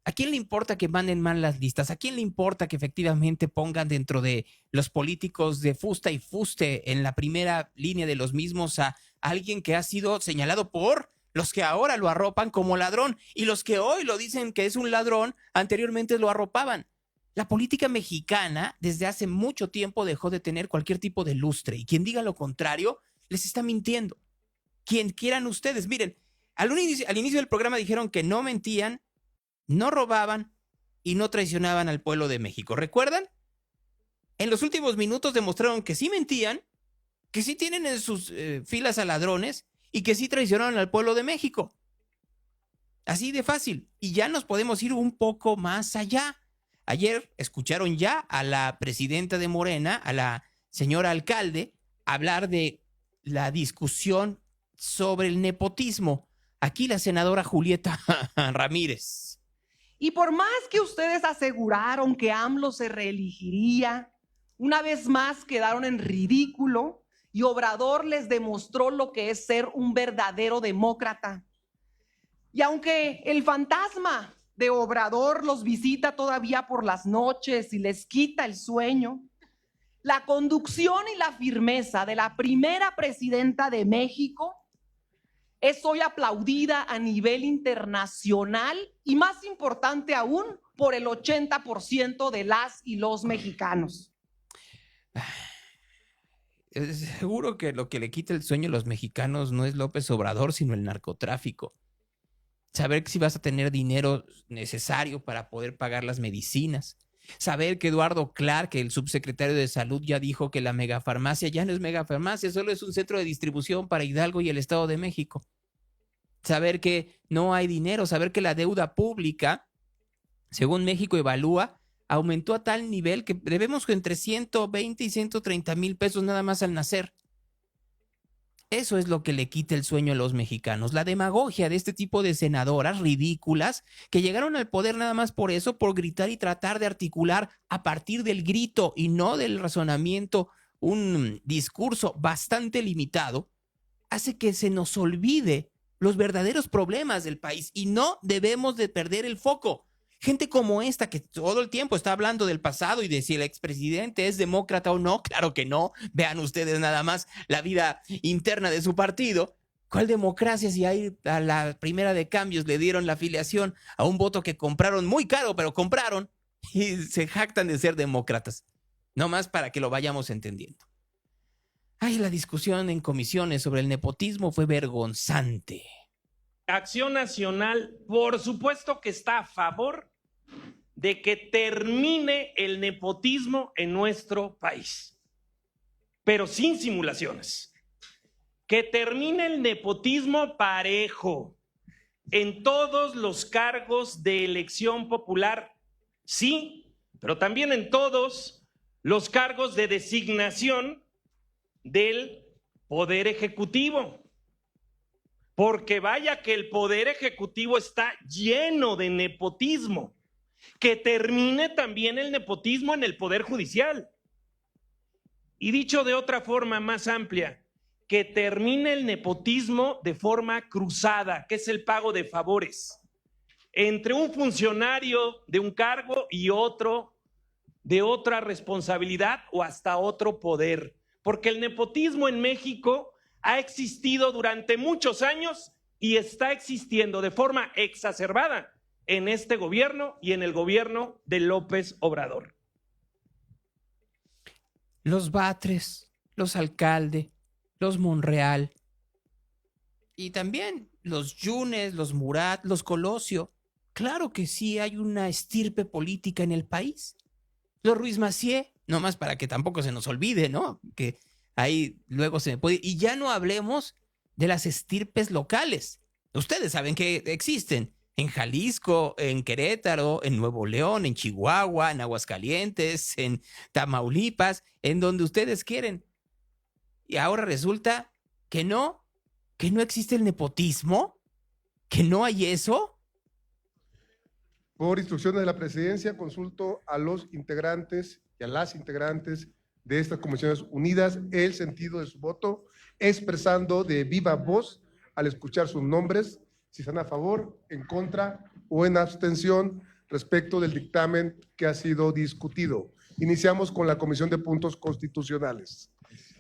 ¿A quién le importa que manden mal las listas? ¿A quién le importa que efectivamente pongan dentro de los políticos de fusta y fuste en la primera línea de los mismos a alguien que ha sido señalado por los que ahora lo arropan como ladrón y los que hoy lo dicen que es un ladrón, anteriormente lo arropaban. La política mexicana desde hace mucho tiempo dejó de tener cualquier tipo de lustre y quien diga lo contrario les está mintiendo. Quien quieran ustedes, miren, al inicio del programa dijeron que no mentían, no robaban y no traicionaban al pueblo de México. ¿Recuerdan? En los últimos minutos demostraron que sí mentían, que sí tienen en sus filas a ladrones y que sí traicionaron al pueblo de México. Así de fácil. Y ya nos podemos ir un poco más allá. Ayer escucharon ya a la presidenta de Morena, a la señora alcalde, hablar de la discusión sobre el nepotismo. Aquí la senadora Julieta Ramírez. Y por más que ustedes aseguraron que AMLO se reelegiría, una vez más quedaron en ridículo y Obrador les demostró lo que es ser un verdadero demócrata. Y aunque el fantasma de Obrador los visita todavía por las noches y les quita el sueño, la conducción y la firmeza de la primera presidenta de México es hoy aplaudida a nivel internacional y, más importante aún, por el 80% de las y los mexicanos. Seguro que lo que le quita el sueño a los mexicanos no es López Obrador, sino el narcotráfico. Saber que si vas a tener dinero necesario para poder pagar las medicinas. Saber que Eduardo Clark, el subsecretario de Salud, ya dijo que la megafarmacia ya no es megafarmacia, solo es un centro de distribución para Hidalgo y el Estado de México. Saber que no hay dinero, saber que la deuda pública, según México Evalúa, aumentó a tal nivel que debemos entre 120 y 130 mil pesos nada más al nacer. Eso es lo que le quita el sueño a los mexicanos. La demagogia de este tipo de senadoras ridículas que llegaron al poder nada más por eso, por gritar y tratar de articular a partir del grito y no del razonamiento un discurso bastante limitado, hace que se nos olvide los verdaderos problemas del país y no debemos de perder el foco. Gente como esta que todo el tiempo está hablando del pasado y de si el expresidente es demócrata o no, claro que no. Vean ustedes nada más la vida interna de su partido. ¿Cuál democracia si ahí a la primera de cambios le dieron la afiliación a un voto que compraron muy caro, pero compraron y se jactan de ser demócratas? No más para que lo vayamos entendiendo. Ay, la discusión en comisiones sobre el nepotismo fue vergonzante. Acción Nacional, por supuesto que está a favor de que termine el nepotismo en nuestro país, pero sin simulaciones. Que termine el nepotismo parejo en todos los cargos de elección popular, sí, pero también en todos los cargos de designación del Poder Ejecutivo. Porque vaya que el Poder Ejecutivo está lleno de nepotismo. Que termine también el nepotismo en el Poder Judicial. Y dicho de otra forma más amplia, que termine el nepotismo de forma cruzada, que es el pago de favores, entre un funcionario de un cargo y otro de otra responsabilidad o hasta otro poder. Porque el nepotismo en México ha existido durante muchos años y está existiendo de forma exacerbada en este gobierno y en el gobierno de López Obrador. Los Batres, los Alcalde, los Monreal y también los Yunes, los Murat, los Colosio. Claro que sí hay una estirpe política en el país. Los Ruiz Massieu, nomás para que tampoco se nos olvide, ¿no? Que ahí luego se me puede... Y ya no hablemos de las estirpes locales. Ustedes saben que existen en Jalisco, en Querétaro, en Nuevo León, en Chihuahua, en Aguascalientes, en Tamaulipas, en donde ustedes quieren. Y ahora resulta que no existe el nepotismo, que no hay eso. Por instrucciones de la presidencia, consulto a los integrantes y a las integrantes de estas comisiones unidas el sentido de su voto, expresando de viva voz al escuchar sus nombres, si están a favor, en contra o en abstención respecto del dictamen que ha sido discutido. Iniciamos con la Comisión de Puntos Constitucionales.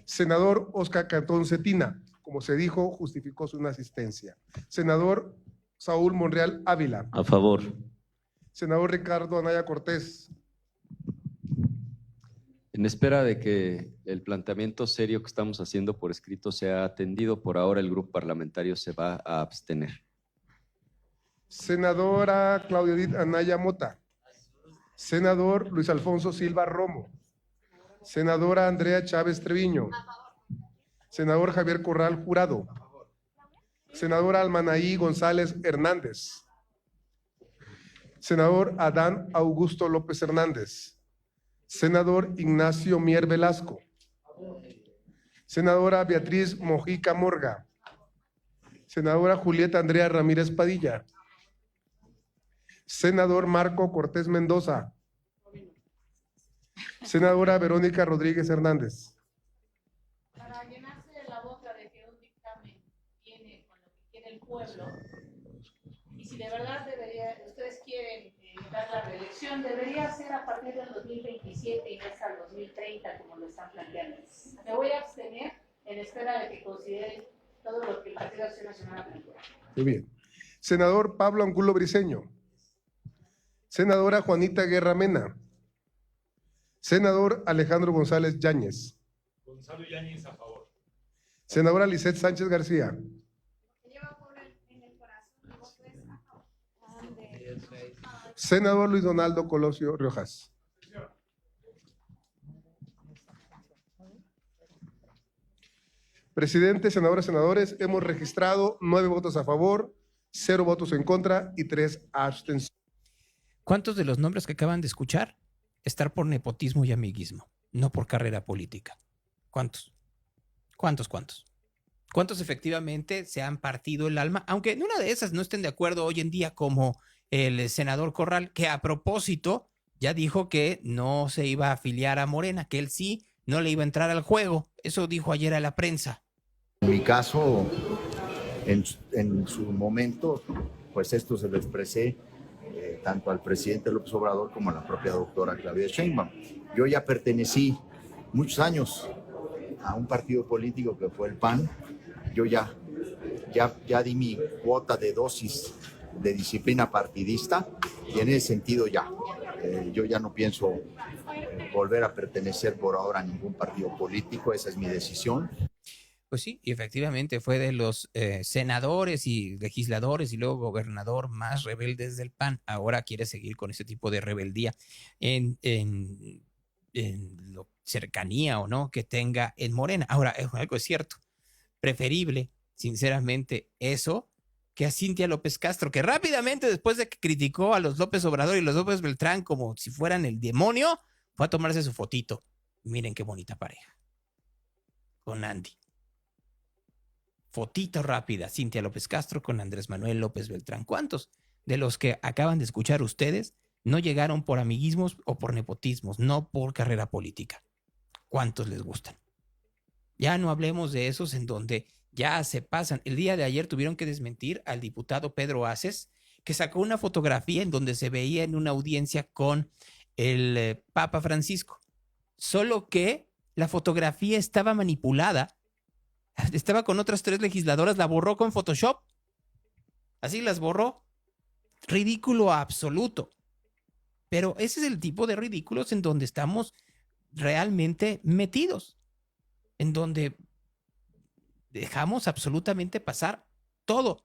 Senador Óscar Cantón Cetina, como se dijo, justificó su inasistencia. Senador Saúl Monreal Ávila. A favor. Senador Ricardo Anaya Cortés. En espera de que el planteamiento serio que estamos haciendo por escrito sea atendido, por ahora el grupo parlamentario se va a abstener. Senadora Claudia Edith Anaya Mota. Senador Luis Alfonso Silva Romo. Senadora Andrea Chávez Treviño. Senador Javier Corral Jurado. Senadora Almanaí González Hernández. Senador Adán Augusto López Hernández. Senador Ignacio Mier Velasco. Senadora Beatriz Mojica Morga. Senadora Julieta Andrea Ramírez Padilla. Senador Marco Cortés Mendoza. Senadora Verónica Rodríguez Hernández. Para llenarse de la boca de que un dictamen viene con lo que quiere el pueblo, y si de verdad ustedes quieren dar la reelección, debería ser a partir del 2027 y no hasta el 2030, como lo están planteando. Me voy a abstener en espera de que consideren todo lo que el Partido Acción Nacional ha planteado. Muy bien. Senador Pablo Angulo Briceño. Senadora Juanita Guerra Mena. Senador Alejandro González Yáñez. Gonzalo Yáñez a favor. Senadora Lisette Sánchez García. Senador Luis Donaldo Colosio Riojas. Presidente, senadoras, senadores, hemos registrado 9 votos a favor, 0 votos en contra y 3 abstenciones. ¿Cuántos de los nombres que acaban de escuchar estar por nepotismo y amiguismo, no por carrera política? ¿Cuántos? ¿Cuántos efectivamente se han partido el alma? Aunque en una de esas no estén de acuerdo hoy en día, como el senador Corral, que a propósito ya dijo que no se iba a afiliar a Morena, que él sí no le iba a entrar al juego. Eso dijo ayer a la prensa. En mi caso, en su momento, pues esto se lo expresé tanto al presidente López Obrador como a la propia doctora Claudia Sheinbaum. Yo ya pertenecí muchos años a un partido político que fue el PAN. Yo ya di mi cuota de dosis de disciplina partidista y en ese sentido yo ya no pienso volver a pertenecer por ahora a ningún partido político. Esa es mi decisión. Pues sí, y efectivamente fue de los senadores y legisladores y luego gobernador más rebeldes del PAN. Ahora quiere seguir con ese tipo de rebeldía en lo cercanía o no que tenga en Morena. Ahora, algo es cierto, preferible, sinceramente, eso que a Cintia López Castro, que rápidamente después de que criticó a los López Obrador y los López Beltrán como si fueran el demonio, fue a tomarse su fotito. Miren qué bonita pareja. Con Andy. Fotito rápida, Cintia López Castro con Andrés Manuel López Beltrán. ¿Cuántos de los que acaban de escuchar ustedes no llegaron por amiguismos o por nepotismos, no por carrera política? ¿Cuántos les gustan? Ya no hablemos de esos en donde ya se pasan. El día de ayer tuvieron que desmentir al diputado Pedro Aces, que sacó una fotografía en donde se veía en una audiencia con el Papa Francisco. Solo que la fotografía estaba manipulada. Estaba con otras 3 legisladoras, la borró con Photoshop. Así las borró. Ridículo absoluto. Pero ese es el tipo de ridículos en donde estamos realmente metidos. En donde dejamos absolutamente pasar todo.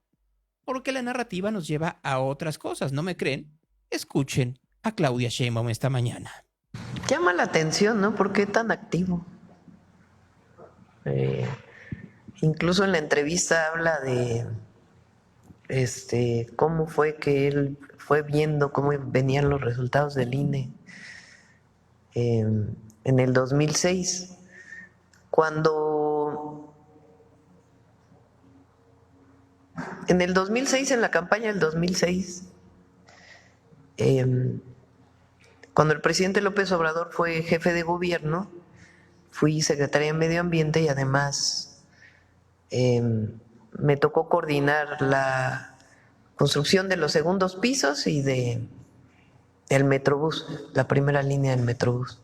Porque la narrativa nos lleva a otras cosas. ¿No me creen? Escuchen a Claudia Sheinbaum esta mañana. Llama la atención, ¿no? ¿Por qué tan activo? Incluso en la entrevista habla de cómo fue que él fue viendo cómo venían los resultados del INE en el 2006, cuando en el 2006, en la campaña del 2006, cuando el presidente López Obrador fue jefe de gobierno, fui secretaria de Medio Ambiente y además me tocó coordinar la construcción de los segundos pisos y del Metrobús, la primera línea del Metrobús.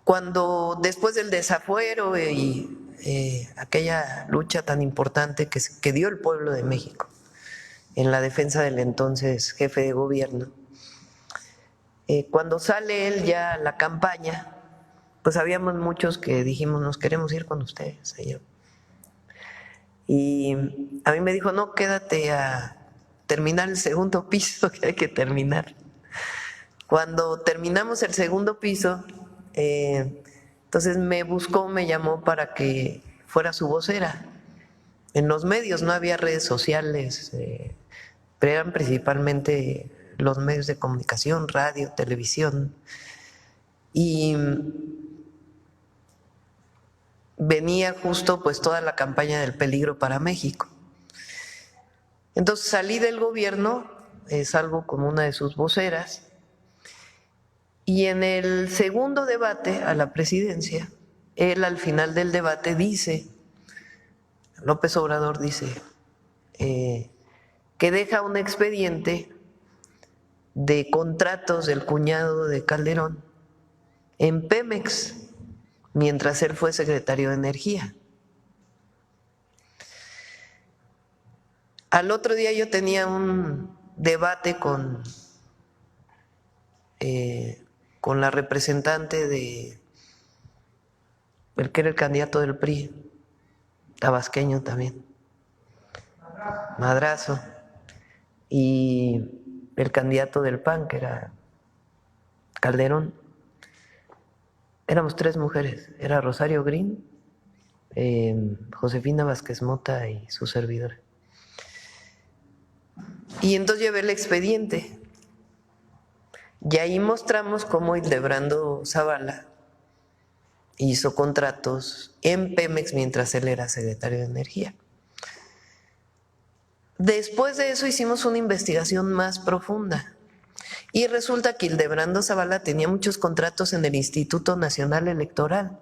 Cuando después del desafuero y aquella lucha tan importante que dio el pueblo de México en la defensa del entonces jefe de gobierno. Cuando sale él ya a la campaña, pues habíamos muchos que dijimos, nos queremos ir con ustedes, señor. Y a mí me dijo, no, quédate a terminar el segundo piso, que hay que terminar. Cuando terminamos el segundo piso, entonces me buscó, me llamó para que fuera su vocera. En los medios no había redes sociales, pero eran principalmente los medios de comunicación, radio, televisión. Y venía justo pues toda la campaña del peligro para México. Entonces salí del gobierno, salgo como una de sus voceras, y en el segundo debate a la presidencia, él al final del debate dice, López Obrador dice, que deja un expediente de contratos del cuñado de Calderón en Pemex, mientras él fue secretario de Energía. Al otro día yo tenía un debate con la representante de el que era el candidato del PRI, tabasqueño también, Madrazo, y el candidato del PAN, que era Calderón. Éramos 3 mujeres, era Rosario Green, Josefina Vázquez Mota y su servidora. Y entonces llevé el expediente y ahí mostramos cómo Hildebrando Zavala hizo contratos en Pemex mientras él era secretario de Energía. Después de eso hicimos una investigación más profunda y resulta que Hildebrando Zavala tenía muchos contratos en el Instituto Nacional Electoral.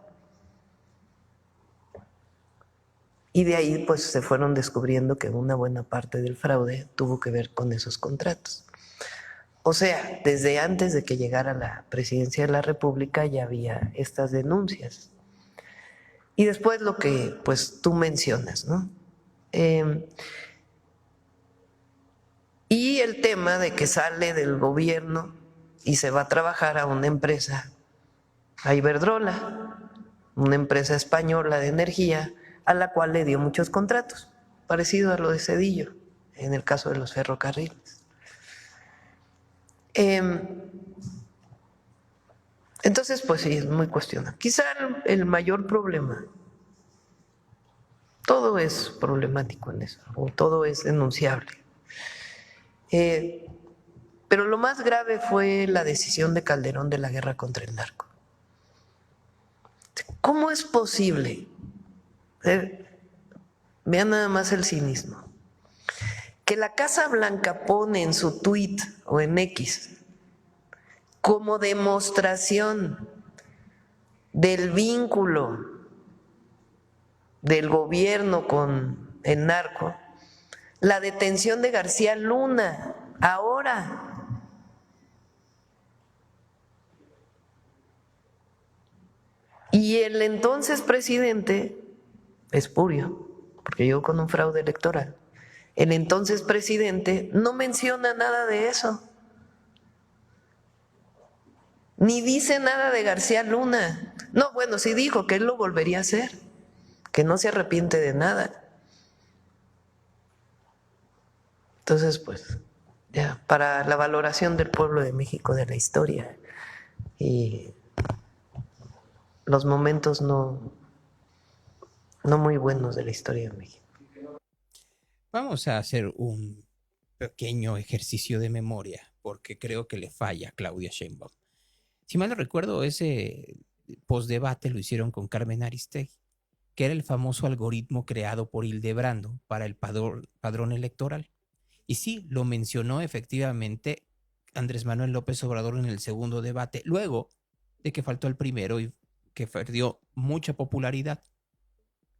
Y de ahí pues se fueron descubriendo que una buena parte del fraude tuvo que ver con esos contratos. O sea, desde antes de que llegara a la presidencia de la República ya había estas denuncias. Y después lo que pues tú mencionas, ¿no? Y el tema de que sale del gobierno y se va a trabajar a una empresa, a Iberdrola, una empresa española de energía, a la cual le dio muchos contratos, parecido a lo de Zedillo, en el caso de los ferrocarriles. Entonces, pues sí, es muy cuestionable. Quizá el mayor problema, todo es problemático en eso, o todo es denunciable. Pero lo más grave fue la decisión de Calderón de la guerra contra el narco. ¿Cómo es posible? Vean nada más el cinismo. Que la Casa Blanca pone en su tuit o en X como demostración del vínculo del gobierno con el narco la detención de García Luna ahora. Y el entonces presidente, espurio, porque llegó con un fraude electoral, el entonces presidente no menciona nada de eso. Ni dice nada de García Luna. No, bueno, sí dijo que él lo volvería a hacer, que no se arrepiente de nada. Entonces, pues, ya, para la valoración del pueblo de México, de la historia y los momentos no muy buenos de la historia de México. Vamos a hacer un pequeño ejercicio de memoria, porque creo que le falla a Claudia Sheinbaum. Si mal no recuerdo, ese postdebate lo hicieron con Carmen Aristegui, que era el famoso algoritmo creado por Hildebrando para el padrón electoral. Y sí, lo mencionó efectivamente Andrés Manuel López Obrador en el segundo debate, luego de que faltó el primero y que perdió mucha popularidad.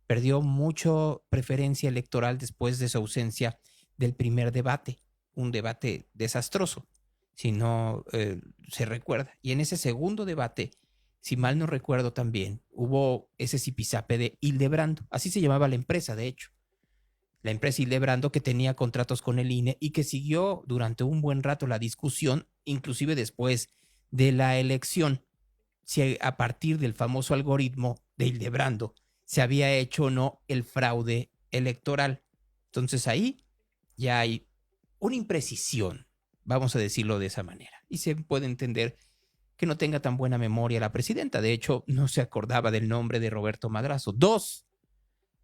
Perdió mucha preferencia electoral después de su ausencia del primer debate, un debate desastroso, si no se recuerda. Y en ese segundo debate si mal no recuerdo también, hubo ese zipizape de Hildebrando, así se llamaba la empresa, de hecho. La empresa Hildebrando, que tenía contratos con el INE y que siguió durante un buen rato la discusión, inclusive después de la elección, si a partir del famoso algoritmo de Hildebrando se había hecho o no el fraude electoral. Entonces ahí ya hay una imprecisión, vamos a decirlo de esa manera, y se puede entender que no tenga tan buena memoria la presidenta. De hecho, no se acordaba del nombre de Roberto Madrazo. 2,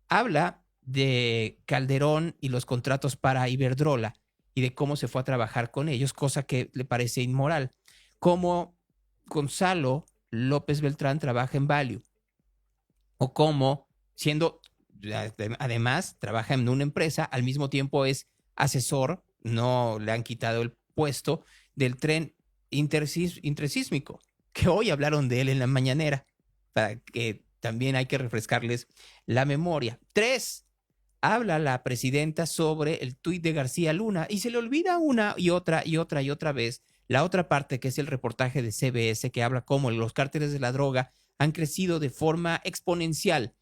habla de Calderón y los contratos para Iberdrola y de cómo se fue a trabajar con ellos, cosa que le parece inmoral. Cómo Gonzalo López Beltrán trabaja en Value, o cómo, siendo, además, trabaja en una empresa, al mismo tiempo es asesor, no le han quitado el puesto, del tren intersísmico, que hoy hablaron de él en la mañanera, para que también hay que refrescarles la memoria. 3, habla la presidenta sobre el tuit de García Luna y se le olvida una y otra vez la otra parte, que es el reportaje de CBS, que habla cómo los cárteles de la droga han crecido de forma exponencial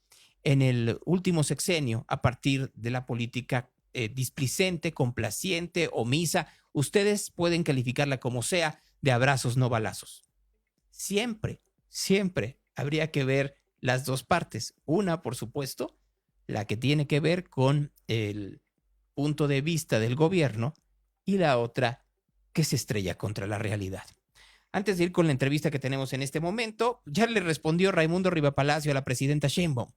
en el último sexenio a partir de la política displicente, complaciente, omisa. Ustedes pueden calificarla como sea, de abrazos no balazos. Siempre habría que ver las dos partes. Una, por supuesto, la que tiene que ver con el punto de vista del gobierno, y la otra que se estrella contra la realidad. Antes de ir con la entrevista que tenemos en este momento, ya le respondió Raimundo Rivapalacio a la presidenta Sheinbaum.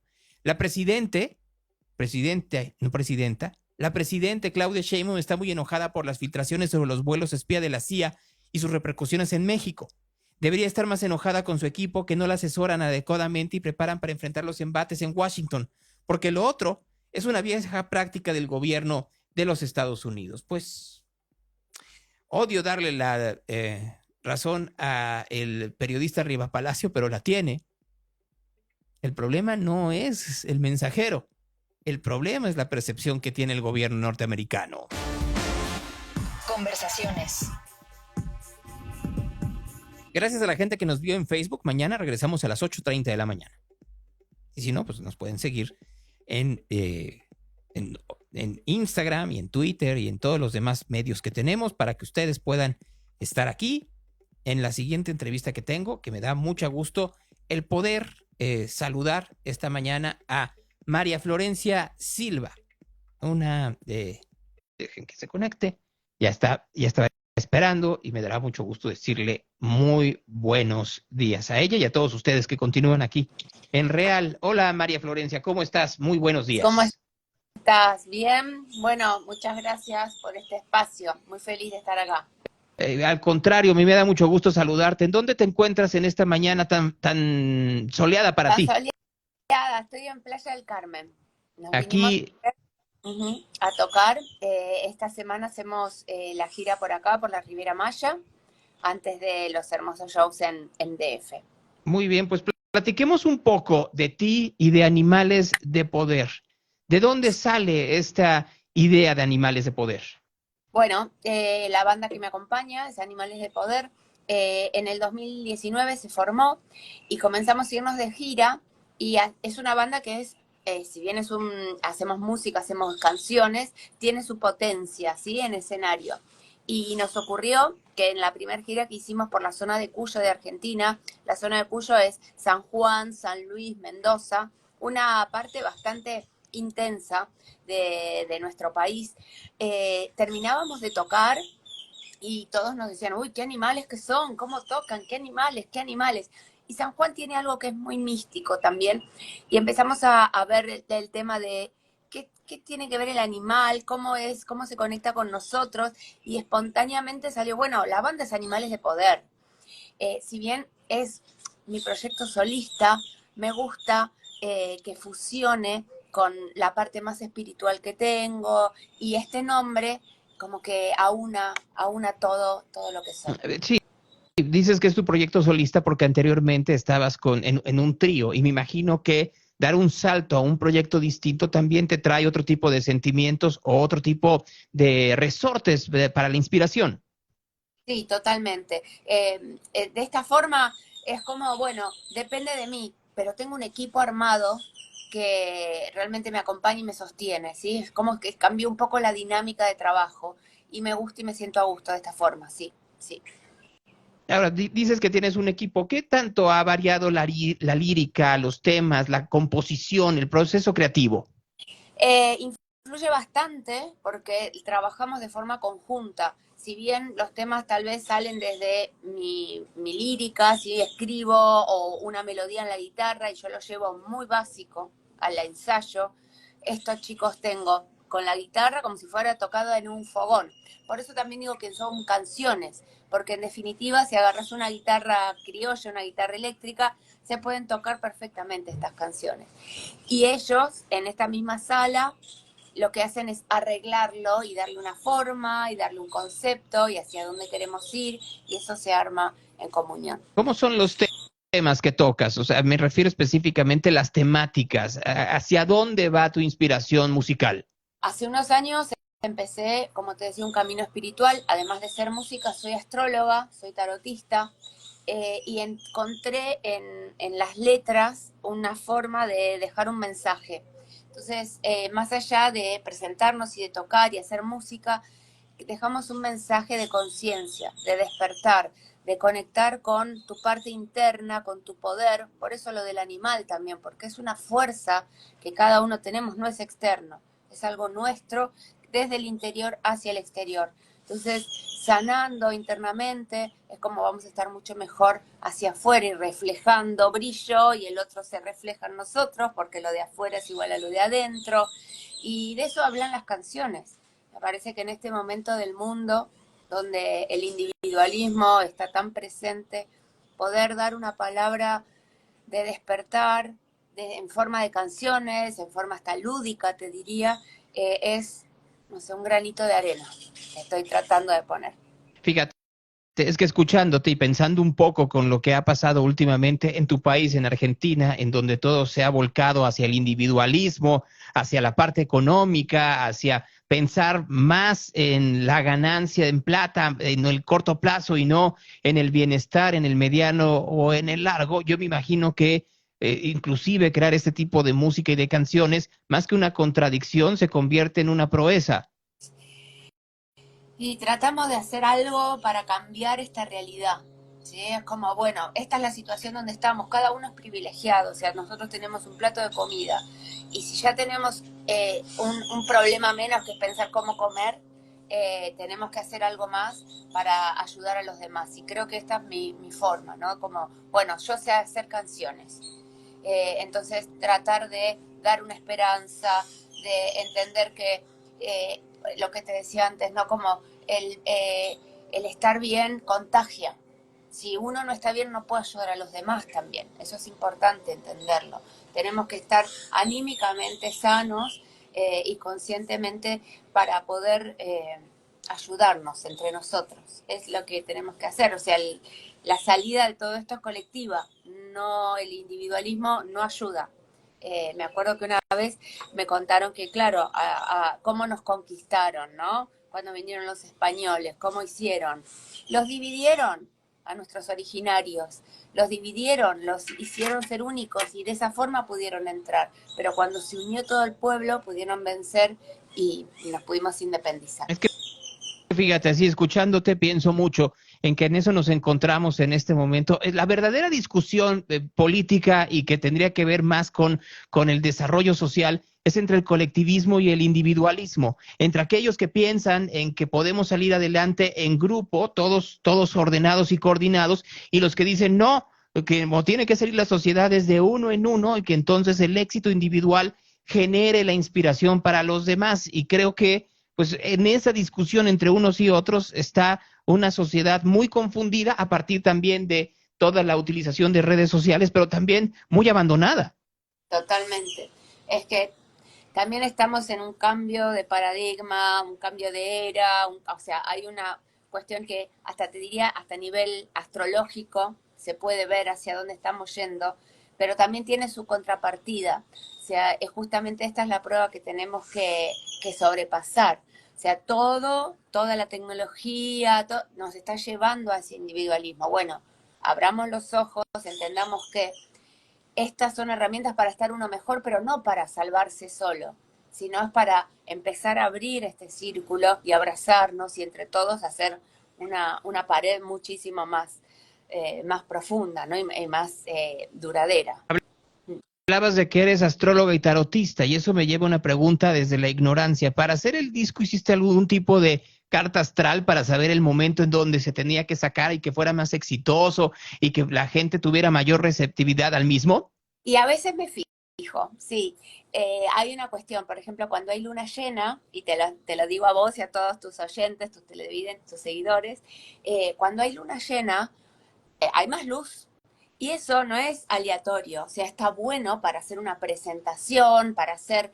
La presidenta Claudia Sheinbaum está muy enojada por las filtraciones sobre los vuelos espía de la CIA y sus repercusiones en México. Debería estar más enojada con su equipo, que no la asesoran adecuadamente y preparan para enfrentar los embates en Washington, porque lo otro es una vieja práctica del gobierno de los Estados Unidos. Pues odio darle la razón a el periodista Rivapalacio, pero la tiene. El problema no es el mensajero. El problema es la percepción que tiene el gobierno norteamericano. Conversaciones. Gracias a la gente que nos vio en Facebook. Mañana regresamos a las 8:30 de la mañana. Y si no, pues nos pueden seguir en Instagram y en Twitter y en todos los demás medios que tenemos, para que ustedes puedan estar aquí en la siguiente entrevista que tengo, que me da mucho gusto el poder saludar esta mañana a María Florencia Silva, dejen que se conecte, ya está esperando, y me dará mucho gusto decirle muy buenos días a ella y a todos ustedes que continúan aquí en Real. Hola María Florencia, ¿cómo estás? Muy buenos días. ¿Cómo estás? ¿Bien? Bueno, muchas gracias por este espacio, muy feliz de estar acá. Al contrario, a mí me da mucho gusto saludarte. ¿En dónde te encuentras en esta mañana tan soleada para ti? Soleada, estoy en Playa del Carmen. Nos aquí a tocar. Esta semana hacemos la gira por acá, por la Riviera Maya, antes de los hermosos shows en DF. Muy bien, pues platiquemos un poco de ti y de Animales de Poder. ¿De dónde sale esta idea de Animales de Poder? Bueno, la banda que me acompaña es Animales de Poder. En el 2019 se formó y comenzamos a irnos de gira, y es una banda que es, si bien hacemos música, hacemos canciones, tiene su potencia, ¿sí?, en escenario. Y nos ocurrió que en la primera gira que hicimos por la zona de Cuyo de Argentina, la zona de Cuyo es San Juan, San Luis, Mendoza, una parte bastante intensa de nuestro país. Terminábamos de tocar y todos nos decían, uy, qué animales que son, cómo tocan, qué animales, qué animales. Y San Juan tiene algo que es muy místico también, y empezamos a ver el tema de qué tiene que ver el animal, cómo se conecta con nosotros, y espontáneamente salió, bueno, la banda es Animales de Poder. Si bien es mi proyecto solista, me gusta que fusione con la parte más espiritual que tengo, y este nombre como que aúna todo lo que soy. Sí, dices que es tu proyecto solista porque anteriormente estabas en un trío, y me imagino que dar un salto a un proyecto distinto también te trae otro tipo de sentimientos o otro tipo de resortes para la inspiración. Sí, totalmente. De esta forma es como, bueno, depende de mí, pero tengo un equipo armado que realmente me acompaña y me sostiene, ¿sí? Es como que cambió un poco la dinámica de trabajo y me gusta y me siento a gusto de esta forma, sí, sí. Ahora, dices que tienes un equipo. ¿Qué tanto ha variado la lírica, los temas, la composición, el proceso creativo? Influye bastante porque trabajamos de forma conjunta. Si bien los temas tal vez salen desde mi lírica, si escribo o una melodía en la guitarra y yo lo llevo muy básico al ensayo, estos chicos tengo con la guitarra como si fuera tocado en un fogón. Por eso también digo que son canciones, porque en definitiva si agarras una guitarra criolla, una guitarra eléctrica, se pueden tocar perfectamente estas canciones. Y ellos en esta misma sala lo que hacen es arreglarlo y darle una forma y darle un concepto y hacia dónde queremos ir, y eso se arma en comunión. ¿Cómo son los temas que tocas? O sea, me refiero específicamente a las temáticas. ¿Hacia dónde va tu inspiración musical? Hace unos años empecé, como te decía, un camino espiritual. Además de ser música, soy astróloga, soy tarotista, y encontré en las letras una forma de dejar un mensaje. Entonces, más allá de presentarnos y de tocar y hacer música, dejamos un mensaje de conciencia, de despertar, de conectar con tu parte interna, con tu poder. Por eso lo del animal también, porque es una fuerza que cada uno tenemos, no es externo, es algo nuestro desde el interior hacia el exterior. Entonces, sanando internamente, es como vamos a estar mucho mejor hacia afuera y reflejando brillo, y el otro se refleja en nosotros, porque lo de afuera es igual a lo de adentro. Y de eso hablan las canciones. Me parece que en este momento del mundo, donde el individualismo está tan presente, poder dar una palabra de despertar en forma de canciones, en forma hasta lúdica, te diría, es, no sé, un granito de arena que estoy tratando de poner. Fíjate, es que escuchándote y pensando un poco con lo que ha pasado últimamente en tu país, en Argentina, en donde todo se ha volcado hacia el individualismo, hacia la parte económica, hacia pensar más en la ganancia en plata, en el corto plazo y no en el bienestar, en el mediano o en el largo, yo me imagino que inclusive crear este tipo de música y de canciones, más que una contradicción, se convierte en una proeza. Y tratamos de hacer algo para cambiar esta realidad, ¿sí? Es como, bueno, esta es la situación donde estamos, cada uno es privilegiado, o sea, nosotros tenemos un plato de comida, y si ya tenemos un problema menos que pensar cómo comer, tenemos que hacer algo más para ayudar a los demás. Y creo que esta es mi forma, ¿no? Como, bueno, yo sé hacer canciones, entonces tratar de dar una esperanza, de entender que lo que te decía antes, ¿no? Como el estar bien contagia. Si uno no está bien, no puede ayudar a los demás también. Eso es importante entenderlo. Tenemos que estar anímicamente sanos y conscientemente para poder ayudarnos entre nosotros. Es lo que tenemos que hacer. O sea, la salida de todo esto es colectiva. No, el individualismo no ayuda. Me acuerdo que una vez me contaron que, claro, cómo nos conquistaron, ¿no? Cuando vinieron los españoles, cómo hicieron. Los dividieron a nuestros originarios, los dividieron, los hicieron ser únicos y de esa forma pudieron entrar. Pero cuando se unió todo el pueblo, pudieron vencer y nos pudimos independizar. Es que fíjate, así escuchándote pienso mucho en que en eso nos encontramos en este momento. La verdadera discusión política y que tendría que ver más con el desarrollo social es entre el colectivismo y el individualismo, entre aquellos que piensan en que podemos salir adelante en grupo, todos ordenados y coordinados, y los que dicen no, que tiene que salir la sociedad desde uno en uno y que entonces el éxito individual genere la inspiración para los demás. Y creo que pues en esa discusión entre unos y otros está una sociedad muy confundida a partir también de toda la utilización de redes sociales, pero también muy abandonada. Totalmente. Es que también estamos en un cambio de paradigma, un cambio de era, o sea, hay una cuestión que hasta te diría, hasta a nivel astrológico, se puede ver hacia dónde estamos yendo, pero también tiene su contrapartida. O sea, justamente esta es la prueba que tenemos que sobrepasar. O sea, toda la tecnología nos está llevando a ese individualismo. Bueno, abramos los ojos, entendamos que estas son herramientas para estar uno mejor, pero no para salvarse solo, sino es para empezar a abrir este círculo y abrazarnos y entre todos hacer una pared muchísimo más, más profunda, ¿no? y más duradera. Hablabas de que eres astróloga y tarotista, y eso me lleva a una pregunta desde la ignorancia. Para hacer el disco, ¿hiciste algún tipo de carta astral para saber el momento en donde se tenía que sacar y que fuera más exitoso y que la gente tuviera mayor receptividad al mismo? Y a veces me fijo, sí. Hay una cuestión, por ejemplo, cuando hay luna llena, y te lo digo a vos y a todos tus oyentes, tus televidentes, tus seguidores, cuando hay luna llena, hay más luz. Y eso no es aleatorio, o sea, está bueno para hacer una presentación, para hacer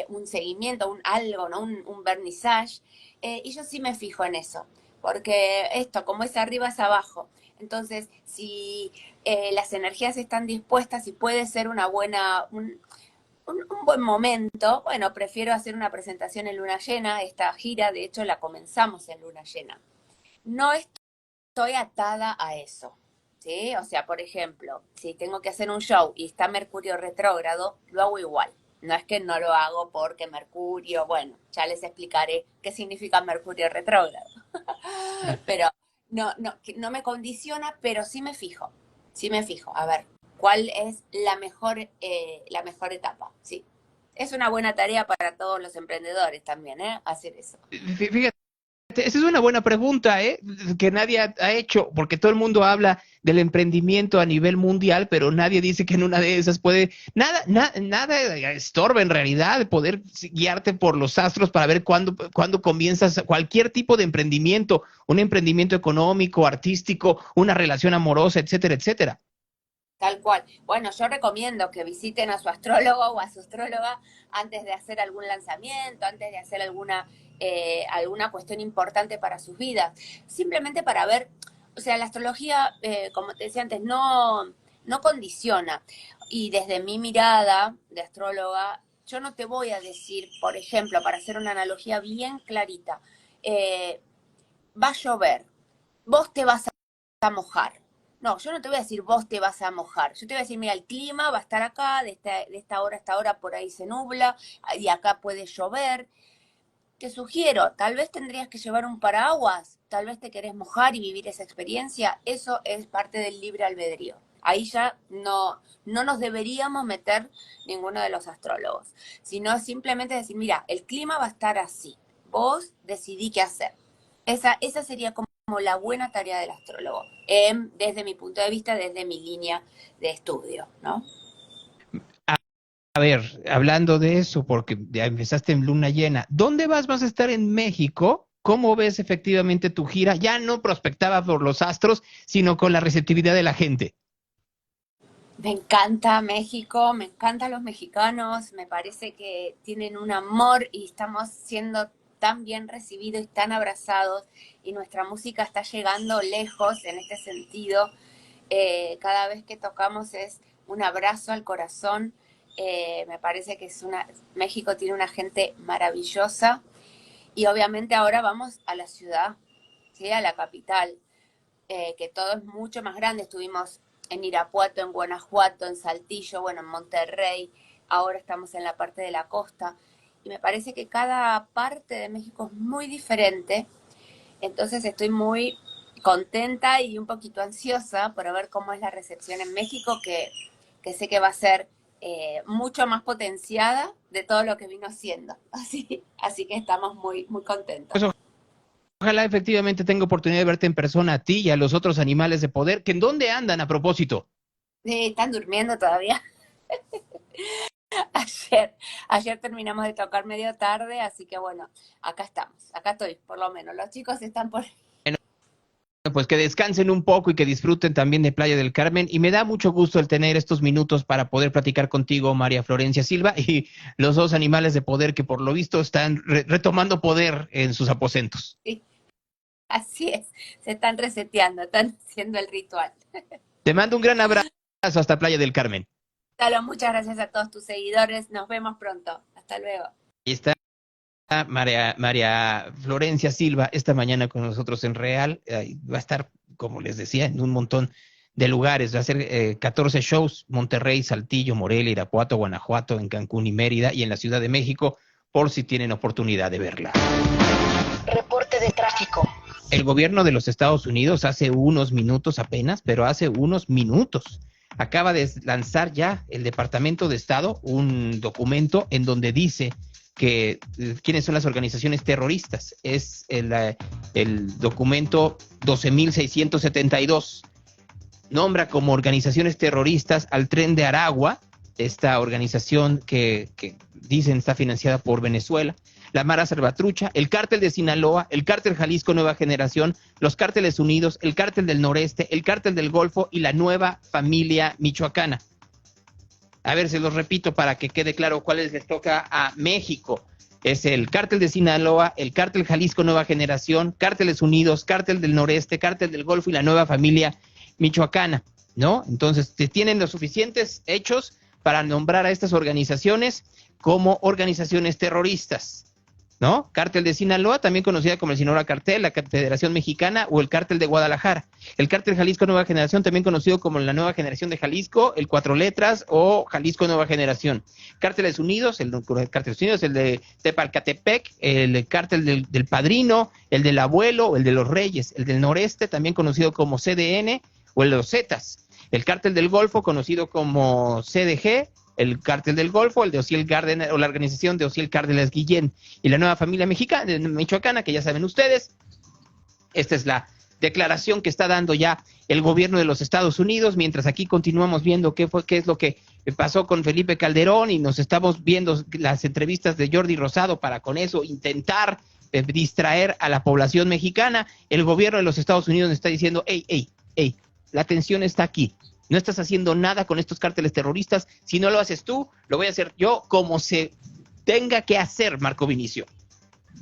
un seguimiento, algo, ¿no? un vernissage. Y yo sí me fijo en eso, porque esto, como es arriba, es abajo. Entonces, si las energías están dispuestas y puede ser un buen momento, bueno, prefiero hacer una presentación en luna llena. Esta gira, de hecho, la comenzamos en luna llena. No estoy atada a eso. ¿Sí? O sea, por ejemplo, si tengo que hacer un show y está Mercurio retrógrado, lo hago igual. No es que no lo hago porque Mercurio, bueno, ya les explicaré qué significa Mercurio retrógrado. Pero no me condiciona, pero sí me fijo. A ver, ¿cuál es la mejor etapa? Sí. Es una buena tarea para todos los emprendedores también, hacer eso. Fíjate, esa es una buena pregunta, que nadie ha hecho, porque todo el mundo habla del emprendimiento a nivel mundial, pero nadie dice que en una de esas nada estorba en realidad poder guiarte por los astros para ver cuándo comienzas cualquier tipo de emprendimiento, un emprendimiento económico, artístico, una relación amorosa, etcétera, etcétera. Tal cual. Bueno, yo recomiendo que visiten a su astrólogo o a su astróloga antes de hacer algún lanzamiento, antes de hacer alguna cuestión importante para sus vidas. Simplemente para ver, o sea, la astrología, como te decía antes, no condiciona. Y desde mi mirada de astróloga, yo no te voy a decir, por ejemplo, para hacer una analogía bien clarita, va a llover, vos te vas a mojar. No, yo no te voy a decir vos te vas a mojar. Yo te voy a decir, mira, el clima va a estar acá, de esta hora a esta hora por ahí se nubla, y acá puede llover. Te sugiero, tal vez tendrías que llevar un paraguas, tal vez te querés mojar y vivir esa experiencia. Eso es parte del libre albedrío. Ahí ya no nos deberíamos meter ninguno de los astrólogos, sino simplemente decir, mira, el clima va a estar así. Vos decidí qué hacer. Esa sería como la buena tarea del astrólogo, desde mi punto de vista, desde mi línea de estudio, ¿no? A ver, hablando de eso, porque ya empezaste en luna llena, ¿dónde vas? ¿Vas a estar en México? ¿Cómo ves efectivamente tu gira? Ya no prospectaba por los astros, sino con la receptividad de la gente. Me encanta México, me encantan los mexicanos, me parece que tienen un amor y estamos siendo tan bien recibidos y tan abrazados, y nuestra música está llegando lejos en este sentido. Cada vez que tocamos es un abrazo al corazón. Me parece que México tiene una gente maravillosa, y obviamente ahora vamos a la ciudad, ¿sí? A la capital, que todo es mucho más grande. Estuvimos en Irapuato, en Guanajuato, en Saltillo, bueno, en Monterrey, ahora estamos en la parte de la costa. Y me parece que cada parte de México es muy diferente, entonces estoy muy contenta y un poquito ansiosa por ver cómo es la recepción en México, que sé que va a ser mucho más potenciada de todo lo que vino siendo. Así que estamos muy, muy contentos. Pues ojalá efectivamente tenga oportunidad de verte en persona a ti y a los otros animales de poder, que ¿en dónde andan a propósito? Están durmiendo todavía. Ayer terminamos de tocar medio tarde, así que bueno, acá estoy, por lo menos. Los chicos están por... Pues que descansen un poco y que disfruten también de Playa del Carmen, y me da mucho gusto el tener estos minutos para poder platicar contigo, María Florencia Silva, y los dos animales de poder que por lo visto están retomando poder en sus aposentos. Sí, así es, se están reseteando, están haciendo el ritual. Te mando un gran abrazo hasta Playa del Carmen. Talo, muchas gracias a todos tus seguidores, nos vemos pronto, hasta luego. Ahí está María Florencia Silva esta mañana con nosotros en Real. Va a estar, como les decía, en un montón de lugares, va a ser 14 shows, Monterrey, Saltillo, Morelia, Irapuato, Guanajuato, en Cancún y Mérida, y en la Ciudad de México, por si tienen oportunidad de verla. Reporte de tráfico. El gobierno de los Estados Unidos hace unos minutos apenas, pero hace unos minutos, acaba de lanzar ya el Departamento de Estado un documento en donde dice que quiénes son las organizaciones terroristas. Es el documento 12.672. Nombra como organizaciones terroristas al Tren de Aragua, esta organización que dicen está financiada por Venezuela, la Mara Salvatrucha, el Cártel de Sinaloa, el Cártel Jalisco Nueva Generación, los Cárteles Unidos, el Cártel del Noreste, el Cártel del Golfo y la Nueva Familia Michoacana. A ver, se los repito para que quede claro cuáles les toca a México. Es el Cártel de Sinaloa, el Cártel Jalisco Nueva Generación, Cárteles Unidos, Cártel del Noreste, Cártel del Golfo y la Nueva Familia Michoacana, ¿no? Entonces, tienen los suficientes hechos para nombrar a estas organizaciones como organizaciones terroristas, ¿no? Cártel de Sinaloa, también conocida como el Sinaloa Cartel, la Federación Mexicana o el Cártel de Guadalajara. El Cártel Jalisco Nueva Generación, también conocido como la Nueva Generación de Jalisco, el Cuatro Letras o Jalisco Nueva Generación. Cárteles Unidos, el de Tepalcatepec, el Cártel del Padrino, el del Abuelo, el de los Reyes, el del Noreste, también conocido como CDN o el de los Zetas. El Cártel del Golfo, conocido como CDG, el Cártel del Golfo, el de Ociel Cárdenas, o la organización de Ociel Cárdenas Guillén, y la Nueva Familia Michoacana, que ya saben ustedes. Esta es la declaración que está dando ya el gobierno de los Estados Unidos, mientras aquí continuamos viendo qué es lo que pasó con Felipe Calderón, y nos estamos viendo las entrevistas de Jordi Rosado para con eso intentar distraer a la población mexicana. El gobierno de los Estados Unidos nos está diciendo, hey, la atención está aquí. No estás haciendo nada con estos cárteles terroristas. Si no lo haces tú, lo voy a hacer yo, como se tenga que hacer, Marco Vinicio.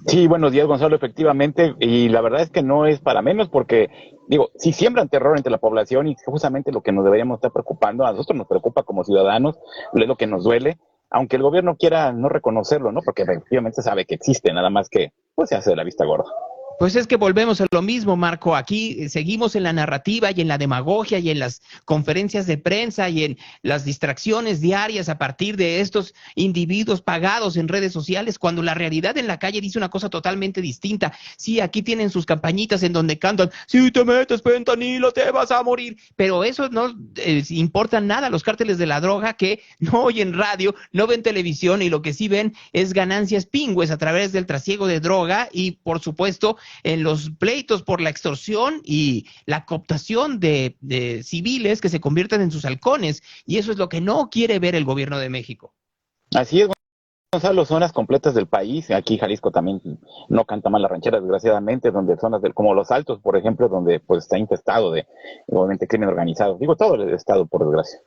Sí, buenos días, Gonzalo, efectivamente, y la verdad es que no es para menos porque, digo, si siembran terror entre la población, y justamente lo que nos deberíamos estar preocupando, a nosotros nos preocupa como ciudadanos, es lo que nos duele, aunque el gobierno quiera no reconocerlo, ¿no? Porque efectivamente sabe que existe, nada más que, pues, se hace de la vista gorda. Pues es que volvemos a lo mismo, Marco. Aquí seguimos en la narrativa y en la demagogia y en las conferencias de prensa y en las distracciones diarias a partir de estos individuos pagados en redes sociales, cuando la realidad en la calle dice una cosa totalmente distinta. Sí, aquí tienen sus campañitas en donde cantan, si te metes fentanilo te vas a morir, pero eso no importa nada a los cárteles de la droga, que no oyen radio, no ven televisión, y lo que sí ven es ganancias pingües a través del trasiego de droga y, por supuesto, en los pleitos por la extorsión y la cooptación de civiles que se convierten en sus halcones, y eso es lo que no quiere ver el gobierno de México. Así es, Gonzalo, zonas completas del país, aquí Jalisco también no canta mal la ranchera, desgraciadamente, donde zonas como Los Altos, por ejemplo, donde pues está infestado de, obviamente, crimen organizado, digo, todo el estado, por desgracia.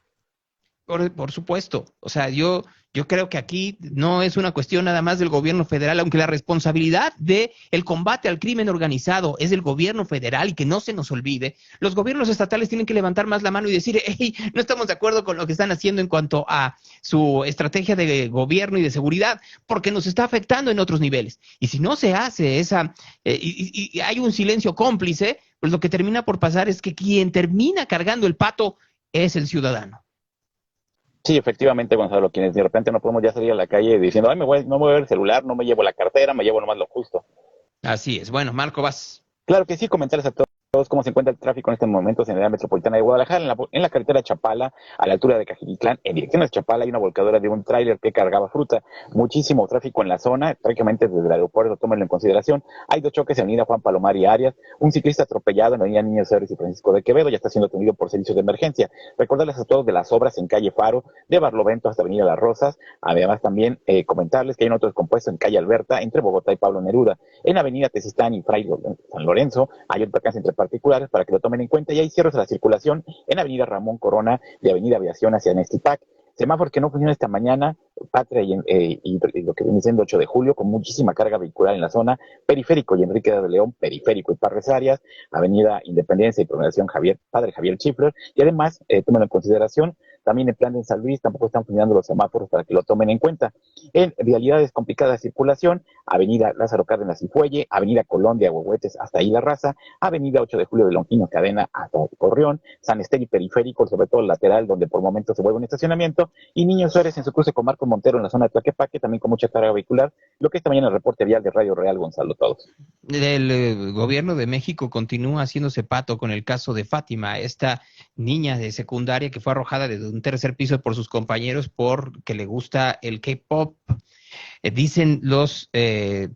Por supuesto, o sea, yo creo que aquí no es una cuestión nada más del gobierno federal, aunque la responsabilidad de el combate al crimen organizado es del gobierno federal, y que no se nos olvide, los gobiernos estatales tienen que levantar más la mano y decir, hey, no estamos de acuerdo con lo que están haciendo en cuanto a su estrategia de gobierno y de seguridad, porque nos está afectando en otros niveles. Y si no se hace esa, y hay un silencio cómplice, pues lo que termina por pasar es que quien termina cargando el pato es el ciudadano. Sí, efectivamente, Gonzalo, quienes de repente no podemos ya salir a la calle diciendo, ay, no me voy a ver el celular, no me llevo la cartera, me llevo nomás lo justo. Así es. Bueno, Marco, vas. Claro que sí, comentarles a todos cómo se encuentra el tráfico en estos momentos en la área metropolitana de Guadalajara, en la carretera Chapala, a la altura de Cajilitlán, en dirección a Chapala, hay una volcadora de un tráiler que cargaba fruta, muchísimo tráfico en la zona, prácticamente desde el aeropuerto, tómenlo en consideración. Hay 2 choques en avenida Juan Palomar y Arias, un ciclista atropellado en avenida Niños Héroes y Francisco de Quevedo, ya está siendo atendido por servicios de emergencia. Recordarles a todos de las obras en calle Faro, de Barlovento hasta avenida Las Rosas, además también comentarles que hay un auto descompuesto en calle Alberta, entre Bogotá y Pablo Neruda, en avenida Tezistán y Fray San Lorenzo, hay un percance entre particulares para que lo tomen en cuenta, y hay cierres a la circulación en avenida Ramón Corona de avenida Aviación hacia Nestipac. Semáforos que no funcionan esta mañana, Patria y lo que viene siendo 8 de julio, con muchísima carga vehicular en la zona, Periférico y Enrique de León, Periférico y Parres Arias, Avenida Independencia y Prolongación Padre Javier Chifler, y además, tómenlo en consideración, también en plan de San Luis tampoco están funcionando los semáforos para que lo tomen en cuenta. En vialidades complicadas de circulación, Avenida Lázaro Cárdenas y Fuelle, Avenida Colón de Ahuehuetes hasta ahí La Raza, Avenida 8 de Julio de Longinos Cadena hasta Corrión, San Esteban y Periférico, sobre todo el lateral, donde por momentos se vuelve un estacionamiento, y Niño Suárez en su cruce con Marcos Montero en la zona de Tlaquepaque, también con mucha carga vehicular, lo que esta mañana el reporte vial de Radio Real. Gonzalo, todos. El gobierno de México continúa haciéndose pato con el caso de Fátima, esta niña de secundaria que fue arrojada desde un tercer piso por sus compañeros porque le gusta el K-pop. Dicen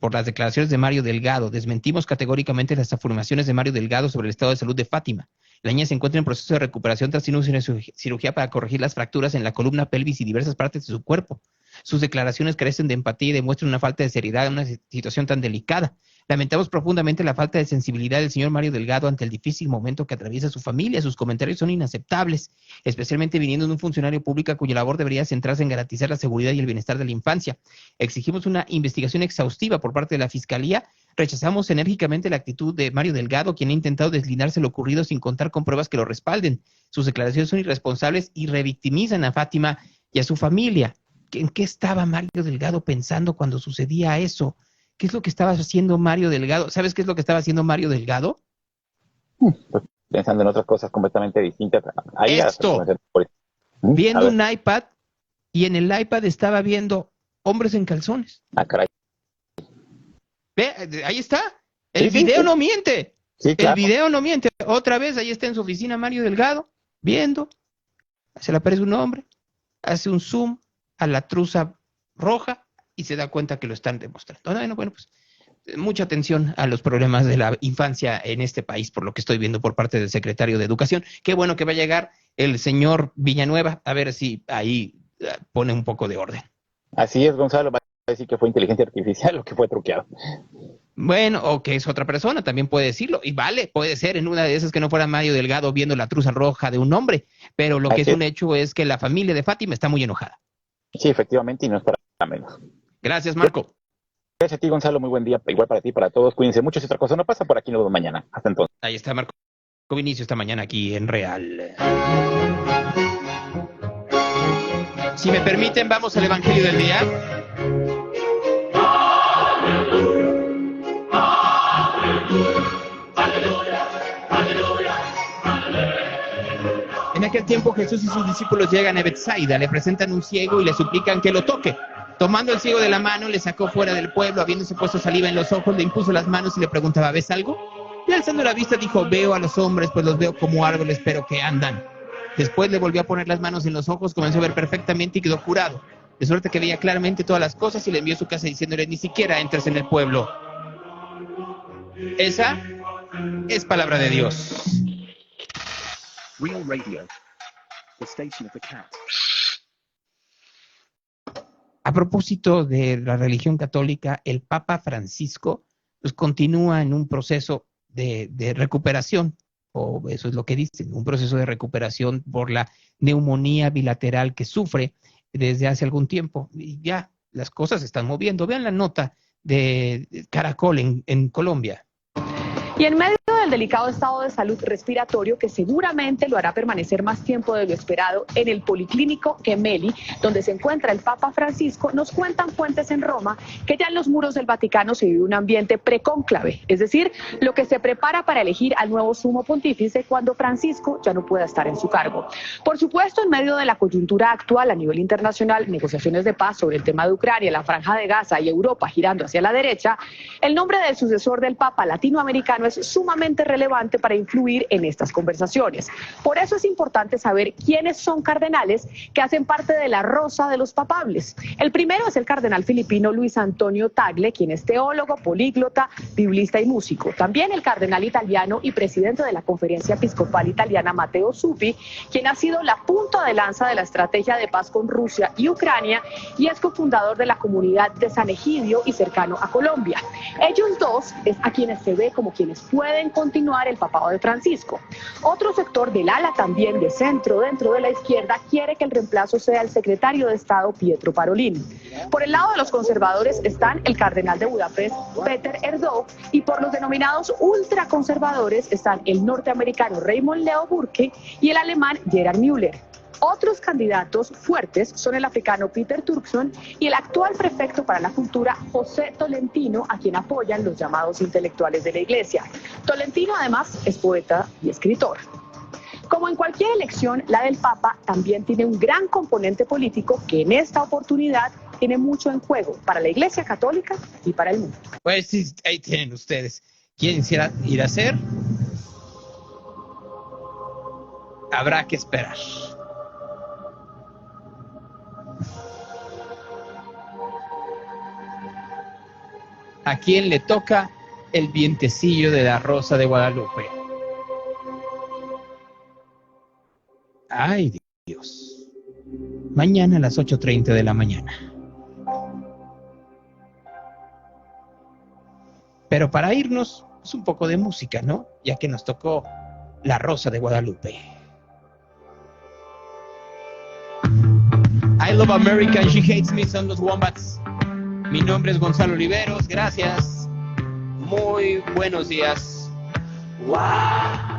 por las declaraciones de Mario Delgado, desmentimos categóricamente las afirmaciones de Mario Delgado sobre el estado de salud de Fátima. La niña se encuentra en proceso de recuperación tras una cirugía para corregir las fracturas en la columna, pelvis y diversas partes de su cuerpo. Sus declaraciones carecen de empatía y demuestran una falta de seriedad en una situación tan delicada. Lamentamos profundamente la falta de sensibilidad del señor Mario Delgado ante el difícil momento que atraviesa su familia. Sus comentarios son inaceptables, especialmente viniendo de un funcionario público cuya labor debería centrarse en garantizar la seguridad y el bienestar de la infancia. Exigimos una investigación exhaustiva por parte de la Fiscalía. Rechazamos enérgicamente la actitud de Mario Delgado, quien ha intentado deslindarse lo ocurrido sin contar con pruebas que lo respalden. Sus declaraciones son irresponsables y revictimizan a Fátima y a su familia. ¿En qué estaba Mario Delgado pensando cuando sucedía eso? ¿Qué es lo que estaba haciendo Mario Delgado? ¿Sabes qué es lo que estaba haciendo Mario Delgado? Pensando en otras cosas completamente distintas. Ahí viendo un iPad, y en el iPad estaba viendo hombres en calzones. Ah, caray. Ve, ahí está. El video no miente. Sí, claro. El video no miente. Otra vez, ahí está en su oficina Mario Delgado, viendo. Se le aparece un hombre, hace un zoom a la truza roja y se da cuenta que lo están demostrando. Bueno, pues mucha atención a los problemas de la infancia en este país, por lo que estoy viendo por parte del secretario de Educación. Qué bueno que va a llegar el señor Villanueva, a ver si ahí pone un poco de orden. Así es, Gonzalo, va a decir que fue inteligencia artificial o que fue truqueado. Bueno, o que es otra persona, también puede decirlo, y vale, puede ser en una de esas que no fuera Mario Delgado viendo la truza roja de un hombre, pero lo que es un hecho es que la familia de Fátima está muy enojada. Sí, efectivamente, y no es para menos. Gracias, Marco. Gracias a ti, Gonzalo, muy buen día, igual para ti, para todos, cuídense mucho, si otra cosa no pasa, por aquí nos vemos mañana, hasta entonces. Ahí está Marco Vinicio esta mañana aquí en Real. Si me permiten, vamos al Evangelio del día. En aquel tiempo Jesús y sus discípulos llegan a Betsaida, le presentan un ciego y le suplican que lo toque. Tomando el ciego de la mano, le sacó fuera del pueblo, habiéndose puesto saliva en los ojos, le impuso las manos y le preguntaba, ¿ves algo? Y alzando la vista dijo, veo a los hombres, pues los veo como árboles, pero que andan. Después le volvió a poner las manos en los ojos, comenzó a ver perfectamente y quedó curado. De suerte que veía claramente todas las cosas y le envió a su casa diciéndole, ni siquiera entres en el pueblo. Esa es palabra de Dios. Real Radio, the station of the cat. A propósito de la religión católica, el Papa Francisco pues, continúa en un proceso de recuperación, o eso es lo que dicen, un proceso de recuperación por la neumonía bilateral que sufre desde hace algún tiempo. Y ya las cosas se están moviendo. Vean la nota de Caracol en Colombia. Y en medio del delicado estado de salud respiratorio que seguramente lo hará permanecer más tiempo de lo esperado en el Policlínico Gemelli, donde se encuentra el Papa Francisco, nos cuentan fuentes en Roma que ya en los muros del Vaticano se vive un ambiente precónclave, es decir, lo que se prepara para elegir al nuevo sumo pontífice cuando Francisco ya no pueda estar en su cargo. Por supuesto, en medio de la coyuntura actual a nivel internacional, negociaciones de paz sobre el tema de Ucrania, la Franja de Gaza y Europa girando hacia la derecha, el nombre del sucesor del Papa latinoamericano es sumamente relevante para influir en estas conversaciones. Por eso es importante saber quiénes son cardenales que hacen parte de la rosa de los papables. El primero es el cardenal filipino Luis Antonio Tagle, quien es teólogo, políglota, biblista y músico. También el cardenal italiano y presidente de la Conferencia Episcopal Italiana Matteo Zuppi, quien ha sido la punta de lanza de la estrategia de paz con Rusia y Ucrania y es cofundador de la comunidad de San Egidio y cercano a Colombia. Ellos dos es a quienes se ve como quienes quienes pueden continuar el papado de Francisco. Otro sector del ala también de centro dentro de la izquierda quiere que el reemplazo sea el secretario de Estado Pietro Parolin. Por el lado de los conservadores están el cardenal de Budapest, Peter Erdoğan, y por los denominados ultraconservadores están el norteamericano Raymond Leo Burke y el alemán Gerhard Müller. Otros candidatos fuertes son el africano Peter Turkson y el actual prefecto para la cultura José Tolentino, a quien apoyan los llamados intelectuales de la Iglesia. Tolentino además es poeta y escritor. Como en cualquier elección, la del Papa también tiene un gran componente político que en esta oportunidad tiene mucho en juego para la Iglesia Católica y para el mundo. Pues sí, ahí tienen ustedes. ¿Quién quisiera ir a hacer? Habrá que esperar. ¿A quién le toca el vientecillo de la Rosa de Guadalupe? Ay, Dios. Mañana a las 8:30 de la mañana. Pero para irnos, es un poco de música, ¿no? Ya que nos tocó la Rosa de Guadalupe. I Love America and She Hates Me son los Wombats. Mi nombre es Gonzalo Oliveros, gracias. Muy buenos días. ¡Wow!